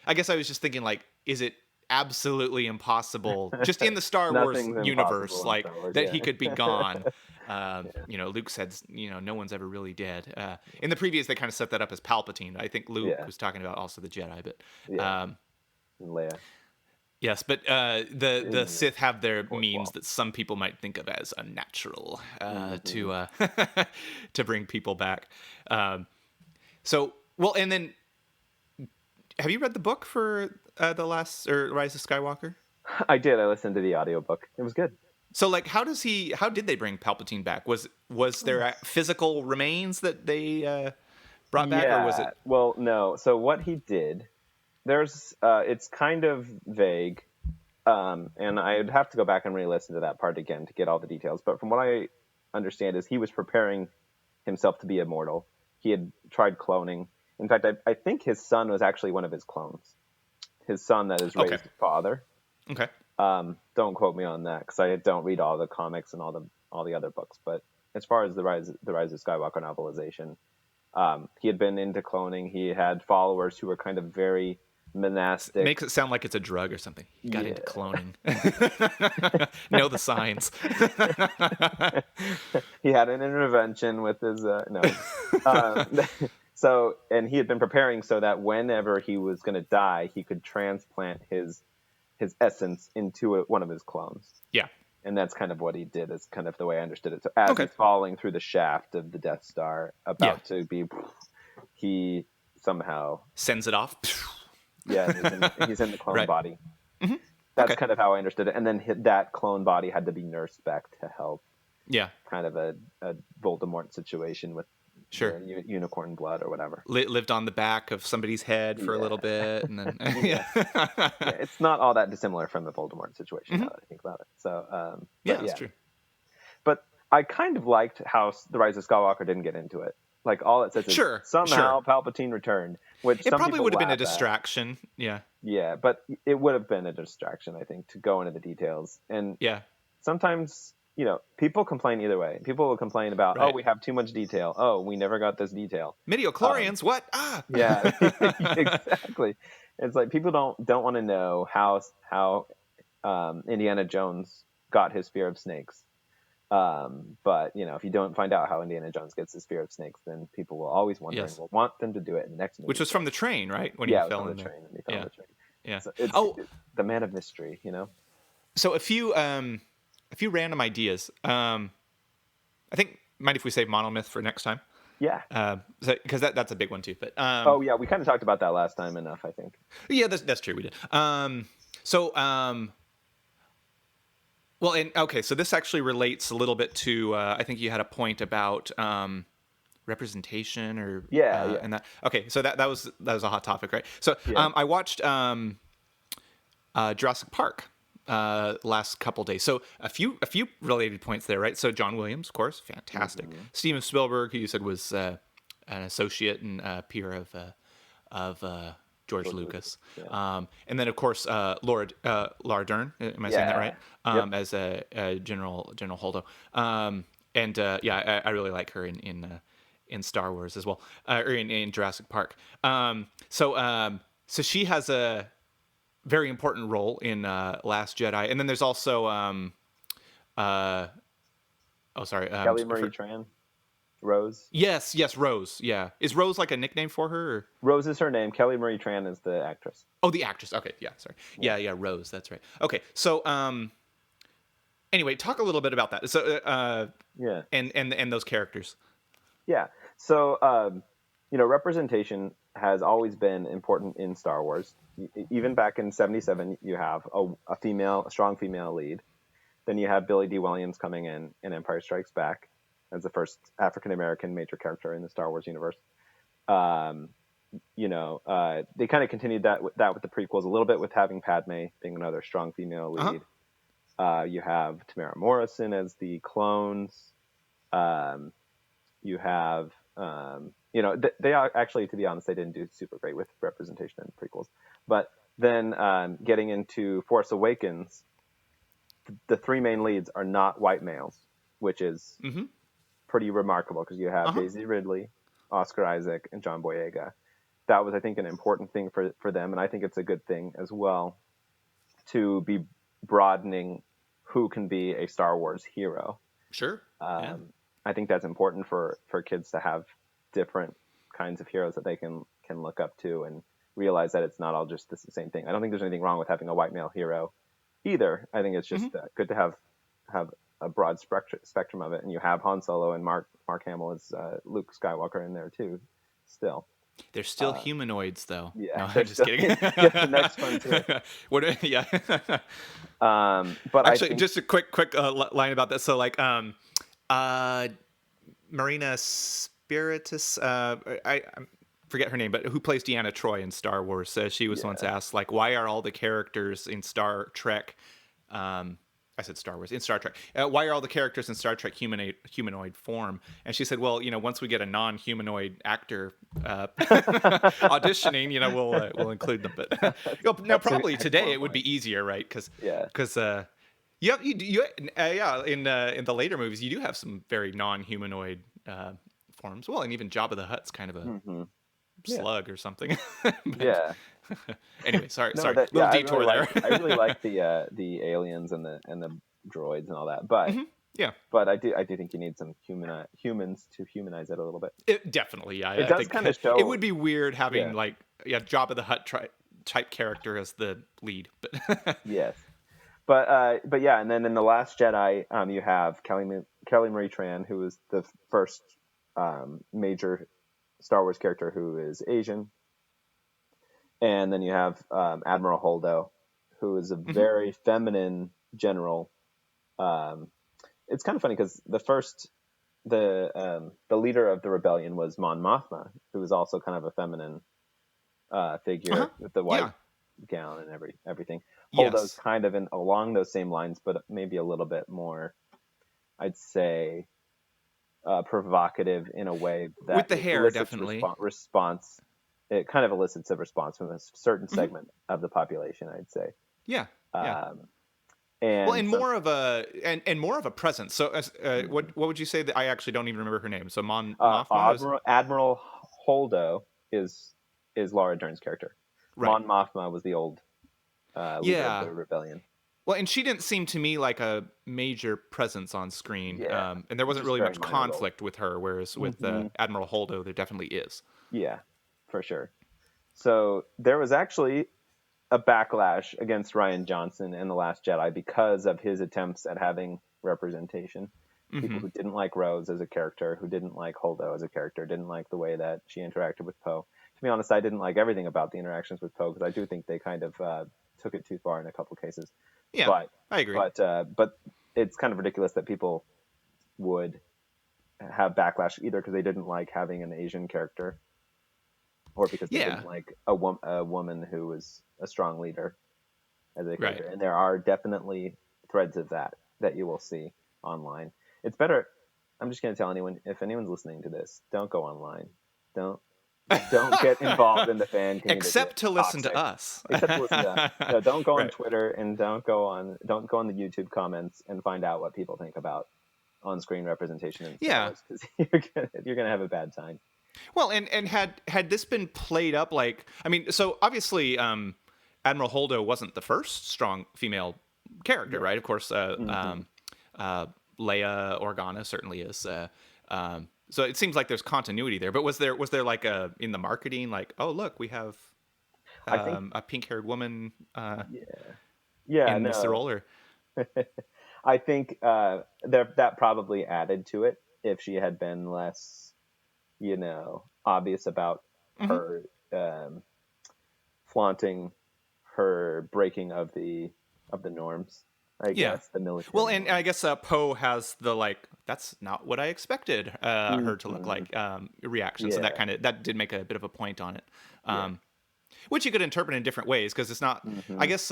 A: I guess I was just thinking like, is it absolutely impossible just in the Star Wars universe like that he could be gone? Luke said, no one's ever really dead. In the previous, they kind of set that up as Palpatine. I think Luke was talking about also the Jedi, but
B: Leia.
A: yes, but the Sith have their means that some people might think of as unnatural to to bring people back. And then have you read the book for the last or Rise of Skywalker?
B: I did. I listened to the audiobook. It was good.
A: So like, how did they bring Palpatine back? Was there physical remains that they brought back, or was it?
B: Well, no. So what he did, it's kind of vague, and I'd have to go back and re-listen to that part again to get all the details. But from what I understand, is he was preparing himself to be immortal. He had tried cloning. In fact, I think his son was actually one of his clones. His son that is raised his father.
A: Okay.
B: Don't quote me on that, because I don't read all the comics and all the other books. But as far as the Rise of Skywalker novelization, he had been into cloning. He had followers who were kind of very monastic.
A: Makes it sound like it's a drug or something. He got into cloning. Know the signs.
B: He had an intervention with his no. So, and he had been preparing so that whenever he was going to die, he could transplant his essence into one of his clones.
A: Yeah.
B: And that's kind of what he did, is kind of the way I understood it. So as he's falling through the shaft of the Death Star, about to be, he somehow
A: sends it off.
B: Yeah, he's in the clone body.
A: Mm-hmm.
B: That's kind of how I understood it. And then that clone body had to be nursed back to health.
A: Yeah.
B: Kind of a Voldemort situation with unicorn blood or whatever.
A: Lived on the back of somebody's head for a little bit, and then
B: it's not all that dissimilar from the Voldemort situation. Now that I think about it. So
A: that's true.
B: But I kind of liked how the Rise of Skywalker didn't get into it. Like, all it says is somehow Palpatine returned, which
A: it probably would have been a distraction.
B: Yeah, but it would have been a distraction, I think, to go into the details. And sometimes, people complain either way. People will complain about, oh, we have too much detail. Oh, we never got this detail.
A: Midichlorians, what?
B: Yeah, exactly. It's like people don't want to know how Indiana Jones got his fear of snakes. But if you don't find out how Indiana Jones gets his fear of snakes, then people will always wonder and
A: Yes.
B: will want them to do it in the next movie.
A: Which was
B: So
A: from the train, right? When he
B: yeah, it was
A: fell
B: on the
A: in the.
B: train and he fell on
A: Yeah.
B: the train.
A: Yeah.
B: So it's
A: Oh,
B: the man of mystery.
A: so a few random ideas. I think mind if we save monomyth for next time?
B: Yeah.
A: Because that's a big one too. But
B: Oh yeah, we kind of talked about that last time enough, I think.
A: yeah, that's true. We did. So well, and okay, so this actually relates a little bit to I think you had a point about representation or
B: Yeah.
A: and that. Okay, so that was a hot topic, right? So
B: Yeah.
A: I watched Jurassic Park last couple days. So a few related points there, right? So John Williams, of course, fantastic.
B: Mm-hmm.
A: Steven Spielberg, who you said was an associate and peer of George Lucas.
B: Yeah.
A: And then of course Laura Dern, am I saying that right?
B: Yep.
A: As a General Holdo. And I really like her in Star Wars as well, or in Jurassic Park. So she has a very important role in Last Jedi, and then there's also
B: Kelly Marie Tran, Rose.
A: Yes, Rose. Yeah, is Rose like a nickname for her? Or?
B: Rose is her name. Kelly Marie Tran is the actress.
A: Oh, the actress. Okay, yeah, sorry. Yeah, Rose. That's right. Okay, so anyway, talk a little bit about that. So
B: Yeah.
A: and those characters.
B: Yeah. So representation has always been important in Star Wars. Even back in '77, you have a strong female lead. Then you have Billy D. Williams coming in Empire Strikes Back as the first African American major character in the Star Wars universe. They kind of continued that with the prequels a little bit with having Padme being another strong female lead. You have Tamara Morrison as the clones. You have, they are actually, to be honest, they didn't do super great with representation in the prequels. But then getting into Force Awakens, the three main leads are not white males, which is pretty remarkable because you have Daisy Ridley, Oscar Isaac, and John Boyega. That was, I think, an important thing for them, and I think it's a good thing as well to be broadening who can be a Star Wars hero.
A: Sure.
B: I think that's important for kids to have different kinds of heroes that they can look up to and realize that it's not all just the same thing. I don't think there's anything wrong with having a white male hero either. I think it's just good to have a broad spectrum of it. And you have Han Solo and Mark Hamill as Luke Skywalker in there too. Still,
A: they're still humanoids, though.
B: Yeah,
A: no, I'm just kidding.
B: Get the next one too.
A: Yeah.
B: But
A: actually, just a quick line about that. So, like, Marina Spiritus, I forget her name, but who plays Deanna Troi in Star Wars? She was once asked, like, why are all the characters in Star Trek? I said Star Wars in Star Trek. Why are all the characters in Star Trek humanoid form? And she said, well, once we get a non-humanoid actor auditioning, we'll include them. But now, probably today it would be easier, right? Because in the later movies you do have some very non-humanoid forms. Well, and even Jabba the Hutt's kind of a slug or something. Anyway, sorry, little detour there.
B: I really like the aliens and the droids and all that, but but I do think you need some humans to humanize it a little bit.
A: Definitely, yeah.
B: It does kind of show.
A: It would be weird having Jabba the Hutt type character as the lead, but
B: yes. But yeah, and then in The Last Jedi, you have Kelly Marie Tran, who is the first major Star Wars character who is Asian. And then you have Admiral Holdo, who is a very feminine general. It's kind of funny because the leader of the rebellion was Mon Mothma, who was also kind of a feminine figure with the white gown and everything. Holdo's kind of along those same lines, but maybe a little bit more, I'd say, provocative in a way that
A: with the hair definitely
B: response. It kind of elicits a response from a certain segment of the population, I'd say.
A: Yeah.
B: And
A: more of a presence. So, what would you say that I actually don't even remember her name? So, Mothma.
B: Admiral Holdo is Laura Dern's character. Right. Mon Mothma was the old leader of the rebellion.
A: Well, and she didn't seem to me like a major presence on screen,
B: Yeah,
A: and there wasn't
B: just
A: really
B: very
A: much
B: minor role.
A: conflict with her, whereas with
B: Hmm.
A: Admiral Holdo, there definitely is.
B: Yeah, for sure. So there was actually a backlash against Ryan Johnson in The Last Jedi because of his attempts at having representation. People
A: Hmm.
B: who didn't like Rose as a character, who didn't like Holdo as a character, didn't like the way that she interacted with Poe. To be honest, I didn't like everything about the interactions with Poe because I do think they kind of took it too far in a couple cases.
A: Yeah,
B: But
A: I agree.
B: but it's kind of ridiculous that people would have backlash either because they didn't like having an Asian character or because they didn't
A: Yeah,
B: like a woman who was a strong leader as a
A: right.
B: character. And there are definitely threads of that you will see online. It's better. I'm just going to tell anyone, if anyone's listening to this, don't go online. Don't don't get involved in the fan community.
A: Except
B: It's
A: to listen to
B: toxic.
A: us.
B: Except to listen to us. No, don't go on
A: Right.
B: Twitter and don't go on the YouTube comments and find out what people think about on-screen representation in Star
A: Yeah.
B: Wars because you're gonna have a bad time.
A: Well, and had this been played up like, I mean, so obviously, Admiral Holdo wasn't the first strong female character,
B: Yeah.
A: right? Of course,
B: Hmm.
A: uh, Leia Organa certainly is. So it seems like there's continuity there. But was there like a in the marketing like, oh look, we have
B: I think.
A: a pink haired woman
B: Yeah. Yeah.
A: in this
B: No.
A: role, or
B: I think that probably added to it if she had been less, obvious about
A: Mhm.
B: her flaunting her breaking of the norms. I
A: Yeah.
B: guess the
A: Well,
B: military
A: and
B: norms.
A: I guess Poe has the like, that's not what I expected her to look
B: Hmm.
A: like reaction. So
B: Yeah.
A: that did make a bit of a point on it,
B: Yeah.
A: um, which you could interpret in different ways because it's not. I
B: Hmm.
A: guess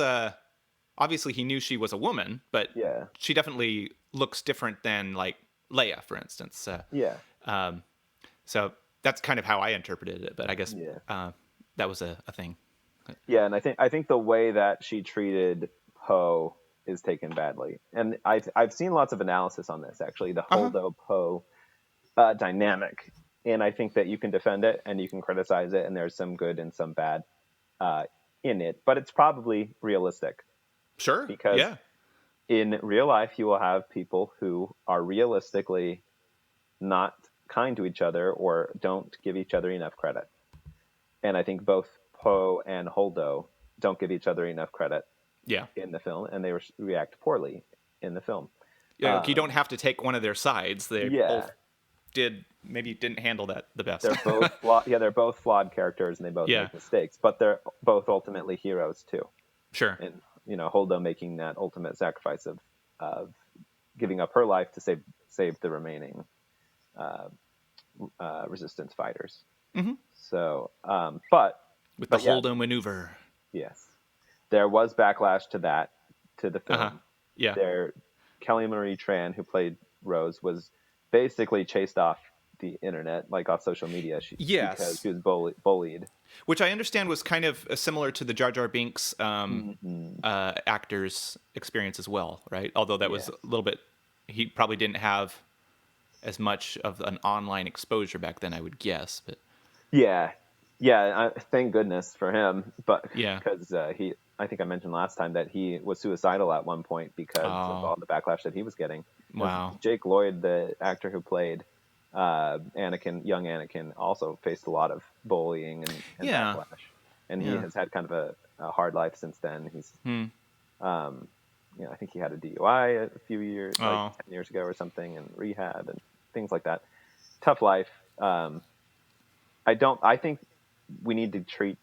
A: obviously he knew she was a woman, but
B: Yeah.
A: she definitely looks different than like Leia, for instance.
B: Yeah.
A: Um, so that's kind of how I interpreted it. But I guess
B: Yeah.
A: that was a thing.
B: Yeah, and I think the way that she treated Poe is taken badly, and I've seen lots of analysis on this actually, the
A: Uh huh.
B: Holdo Poe dynamic, and I think that you can defend it and you can criticize it, and there's some good and some bad uh, in it, but it's probably realistic
A: Sure.
B: because
A: Yeah.
B: in real life you will have people who are realistically not kind to each other or don't give each other enough credit, and I think both Poe and Holdo don't give each other enough credit
A: Yeah.
B: in the film, and they react poorly in the film.
A: Yeah. Like you don't
B: Um,
A: have to take one of their sides. They
B: yeah,
A: both maybe didn't handle that the best.
B: they're both flawed. Yeah, they're both flawed characters, and they both
A: Yeah.
B: make mistakes, but they're both ultimately heroes too.
A: Sure.
B: And Holdo making that ultimate sacrifice of giving up her life to save the remaining uh, resistance fighters.
A: Hmm.
B: So, but
A: With the
B: yeah,
A: Holdo maneuver.
B: yes, there was backlash to the
A: Uh huh.
B: film.
A: Yeah.
B: There, Kelly Marie Tran, who played Rose, was basically chased off the internet, like off social media, because
A: Yes.
B: she was bullied.
A: Which I understand was kind of similar to the Jar Jar Binks
B: Hmm.
A: actor's experience as well, right? Although that was
B: Yes.
A: a little bit, he probably didn't have as much of an online exposure back then, I would guess. But
B: Yeah. Yeah. Thank goodness for him, but
A: yeah.
B: because I think I mentioned last time that he was suicidal at one point because of
A: Oh,
B: all the backlash that he was getting.
A: wow.
B: Jake Lloyd, the actor who played young Anakin, also faced a lot of bullying and
A: Yeah.
B: backlash, and he
A: Yeah.
B: has had kind of a hard life since then.
A: Hmm.
B: Um, I think he had a DUI a few years, like
A: Oh,
B: 10 years ago or something, and rehab and things like that. Tough life. I think we need to treat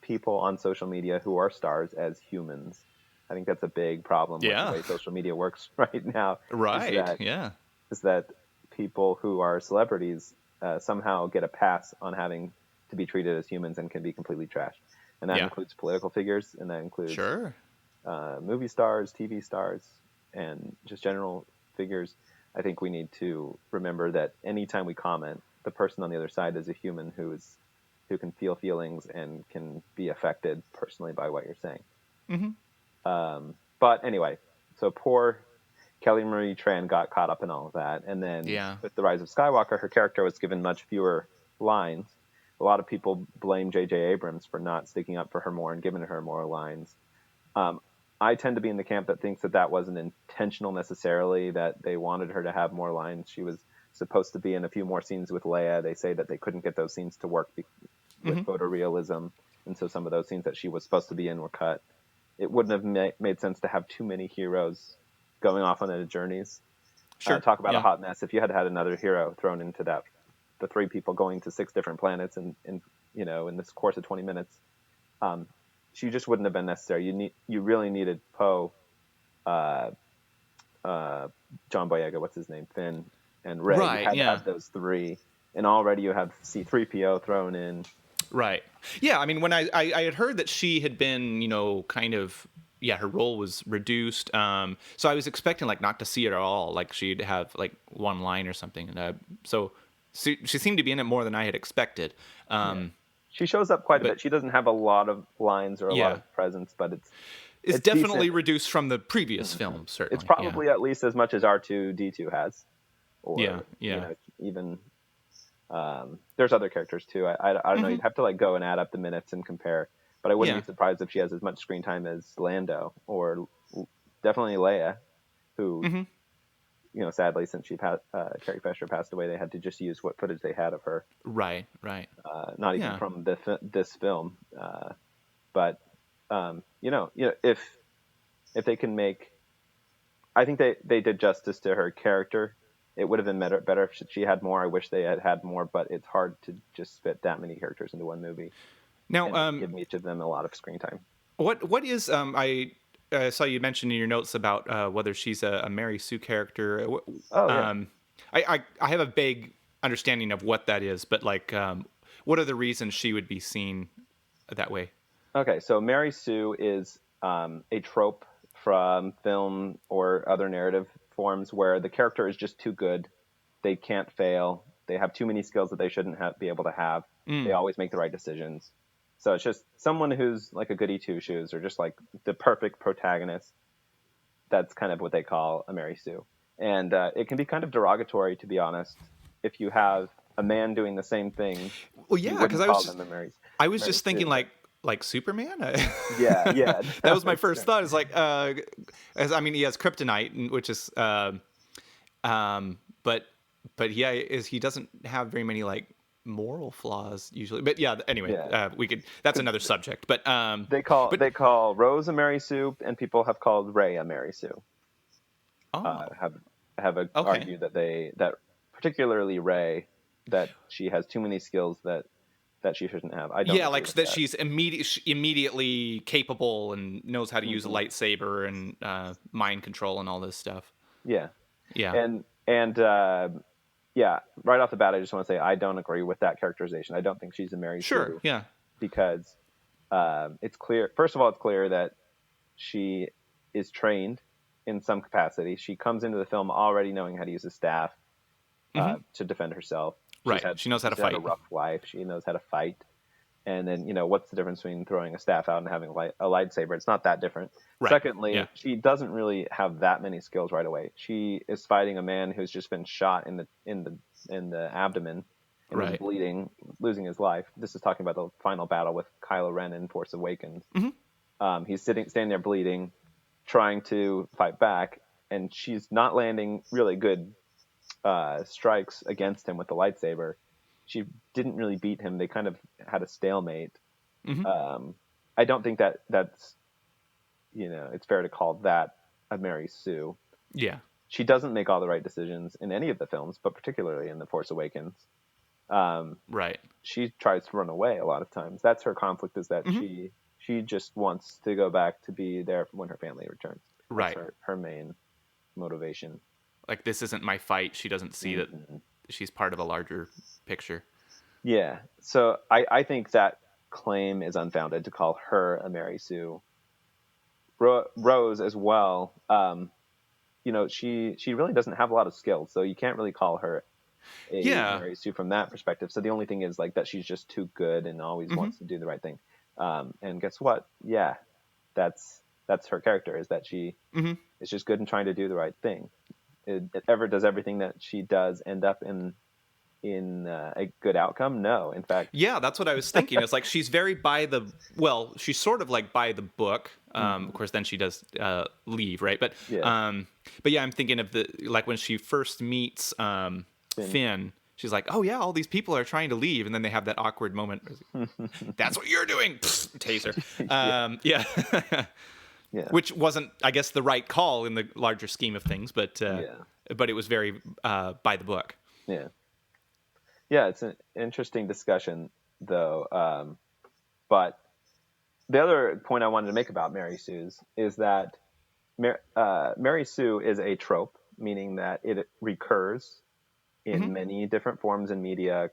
B: people on social media who are stars as humans. I think that's a big problem with the
A: yeah.
B: way social media works right now. Is
A: Right.
B: that
A: Yeah.
B: is that people who are celebrities somehow get a pass on having to be treated as humans and can be completely trashed, and that
A: Yeah.
B: includes political figures, and that includes
A: Sure.
B: movie stars, TV stars, and just general figures. I think we need to remember that anytime we comment, the person on the other side is a human who can feel feelings and can be affected personally by what you're saying.
A: Hmm.
B: But anyway, so poor Kelly Marie Tran got caught up in all of that, and then
A: Yeah.
B: with the Rise of Skywalker, her character was given much fewer lines. A lot of people blame J.J. Abrams for not sticking up for her more and giving her more lines. Um, I tend to be in the camp that thinks that that wasn't intentional necessarily, that they wanted her to have more lines. She was supposed to be in a few more scenes with Leia. They say that they couldn't get those scenes to work with photorealism, and so some of those scenes that she was supposed to be in were cut. It wouldn't have made sense to have too many heroes going off on their journeys.
A: Sure.
B: Talk about a
A: Yeah.
B: hot mess. If you had had another hero thrown into that, the 3 people going to 6 different planets in this course of 20 minutes, she just wouldn't have been necessary. You really needed Poe, John Boyega, what's his name, Finn, and Rey.
A: Right,
B: You had to
A: yeah.
B: have those 3, and already you have C-3PO thrown in.
A: Right. Yeah, I mean, when I had heard that she had been, kind of, her role was reduced. So I was expecting, like, not to see it at all. Like, she'd have, like, one line or something. And so she seemed to be in it more than I had expected.
B: She shows up quite a bit. She doesn't have a lot of lines or a lot of presence, but
A: it's definitely
B: decent.
A: Reduced from the previous film, certainly.
B: It's probably at least as much as R2-D2 has. Or, even there's other characters too. I don't know. You'd have to like go and add up the minutes and compare. But I wouldn't be surprised if she has as much screen time as Lando, or definitely Leia, who, sadly, since Carrie Fisher passed away, they had to just use what footage they had of her.
A: Right.
B: Not even from this film. But if they can make, I think they did justice to her character. It would have been better if she had more. I wish they had more, but it's hard to just fit that many characters into one movie.
A: Now,
B: and give each of them a lot of screen time.
A: What is I saw you mentioned in your notes about whether she's a Mary Sue character. I have a vague understanding of what that is, but like, what are the reasons she would be seen that way?
B: Okay, so Mary Sue is a trope from film or other narrative forms where the character is just too good. They can't fail. They have too many skills that they shouldn't be able to have. They always make the right decisions. So it's just someone who's like a goody two-shoes, or just like the perfect protagonist. That's kind of what they call a Mary Sue. And it can be kind of derogatory, to be honest, if you have a man doing the same thing.
A: Well, yeah, because I was just thinking like Superman.
B: Yeah.
A: That was my first thought. Is like, he has kryptonite, which is, but he doesn't have very many like moral flaws usually. But yeah, anyway, we could. That's another subject. But
B: they call Rose a Mary Sue, and people have called Rey a Mary Sue. Have argued that particularly Rey, that she has too many skills that she shouldn't have. I don't.
A: Yeah, like that she's immediately capable and knows how to use a lightsaber and mind control and all this stuff.
B: Yeah.
A: Yeah.
B: And right off the bat, I just want to say I don't agree with that characterization. I don't think she's a Mary Sue.
A: Sure. Yeah.
B: Because it's clear. First of all, it's clear that she is trained in some capacity. She comes into the film already knowing how to use a staff to defend herself.
A: She knows how to fight.
B: She's had a rough life. She knows how to fight. And then, what's the difference between throwing a staff out and having a lightsaber? It's not that different. Right. Secondly, she doesn't really have that many skills right away. She is fighting a man who's just been shot in the abdomen and is bleeding, losing his life. This is talking about the final battle with Kylo Ren in Force Awakens. He's standing there bleeding, trying to fight back, and she's not landing really good strikes against him with the lightsaber. She didn't really beat him. They kind of had a stalemate. I don't think that's it's fair to call that a Mary Sue.
A: Yeah.
B: She doesn't make all the right decisions in any of the films, but particularly in The Force Awakens. She tries to run away a lot of times. That's her conflict, is that she just wants to go back to be there when her family returns. That's her main motivation.
A: Like, this isn't my fight. She doesn't see that she's part of a larger picture.
B: Yeah. So I think that claim is unfounded to call her a Mary Sue. Rose as well. She really doesn't have a lot of skills, so you can't really call her a Mary Sue from that perspective. So the only thing is like that she's just too good and always wants to do the right thing. And guess what? Yeah, that's her character, is that she is just good and trying to do the right thing. It ever does everything that she does end up in in a good outcome? No, in fact.
A: Yeah, that's what I was thinking. It's like she's very she's sort of like by the book. Of course, then she does leave, right?
B: Yeah.
A: But yeah, I'm thinking of like when she first meets Finn. She's like, "Oh yeah, all these people are trying to leave," and then they have that awkward moment. That's what you're doing, taser. Yeah.
B: Yeah.
A: Which wasn't, I guess, the right call in the larger scheme of things, but it was very by the book.
B: Yeah. Yeah, it's an interesting discussion, though. But the other point I wanted to make about Mary Sue's is that Mary Sue is a trope, meaning that it recurs in many different forms in media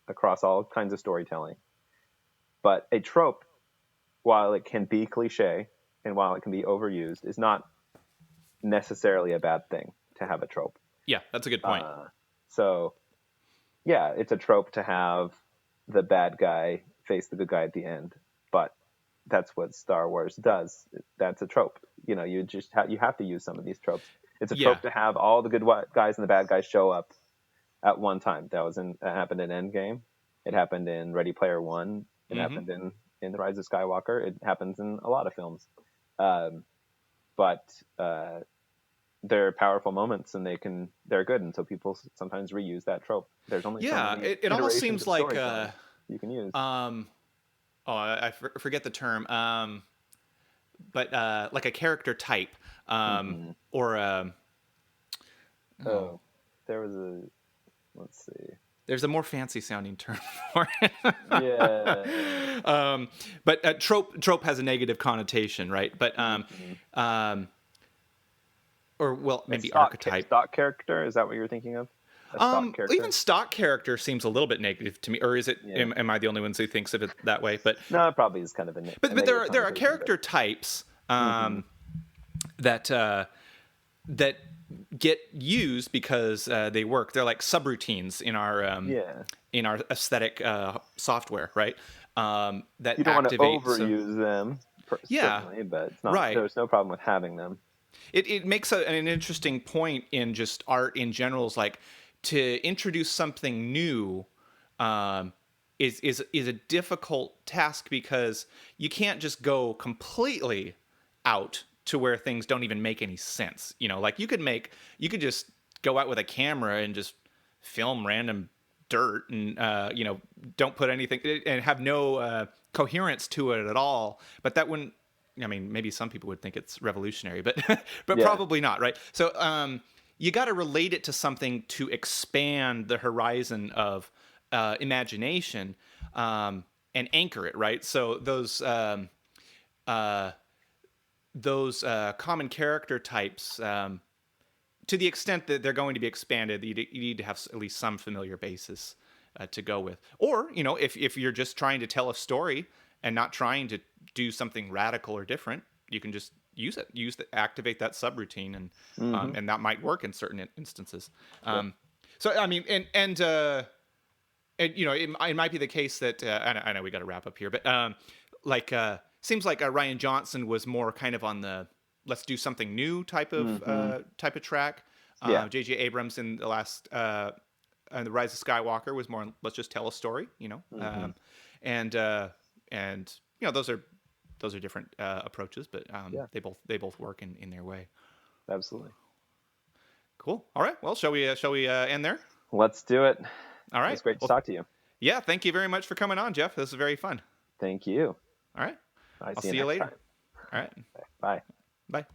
B: across all kinds of storytelling. But a trope, while it can be cliche and while it can be overused, is not necessarily a bad thing to have a trope.
A: Yeah, that's a good point.
B: So, yeah, it's a trope to have the bad guy face the good guy at the end, but that's what Star Wars does. That's a trope. You know, you have to use some of these tropes. It's a trope to have all the good guys and the bad guys show up at one time. That happened in Endgame. It happened in Ready Player One. It happened in The Rise of Skywalker. It happens in a lot of films. But they're powerful moments, and they're good, and so people sometimes reuse that trope. There's only so many
A: it almost seems like
B: you can use.
A: I forget the term, but like a character type, or
B: there was let's see.
A: There's a more fancy sounding term for it.
B: Yeah.
A: But trope has a negative connotation, right? But or well, maybe archetype.
B: Stock character, is that what you're thinking of?
A: Even stock character seems a little bit negative to me, or is it? Yeah. Am I the only one who thinks of it that way? But
B: no, it probably is kind of a.
A: But there are character types that get used because they work. They're like subroutines in our aesthetic software, right? That
B: you don't want to overuse them. Certainly, but it's not.
A: Right.
B: There's no problem with having them.
A: It makes an interesting point in just art in general. Is like to introduce something new is a difficult task because you can't just go completely out to where things don't even make any sense. You know, like you could just go out with a camera and just film random dirt and don't put anything and have no coherence to it at all. But that wouldn't. I mean, maybe some people would think it's revolutionary, but probably not, right? So you got to relate it to something to expand the horizon of imagination and anchor it, right? So those common character types, to the extent that they're going to be expanded, you need to have at least some familiar basis to go with. Or, if you're just trying to tell a story and not trying to do something radical or different, you can just activate that subroutine, and that might work in certain instances. So I mean, it might be the case that I know we got to wrap up here, but seems like Rian Johnson was more kind of on the let's do something new type of track. J.J. Abrams in the last The Rise of Skywalker was more on let's just tell a story, and those are different approaches, but they both work in their way.
B: Absolutely.
A: Cool. All right. Well, shall we end there?
B: Let's do it.
A: All right.
B: It's great to talk to you.
A: Yeah. Thank you very much for coming on, Jeff. This is very fun.
B: Thank you.
A: All right.
B: I'll
A: see you later.
B: Time.
A: All right.
B: Bye.
A: Bye.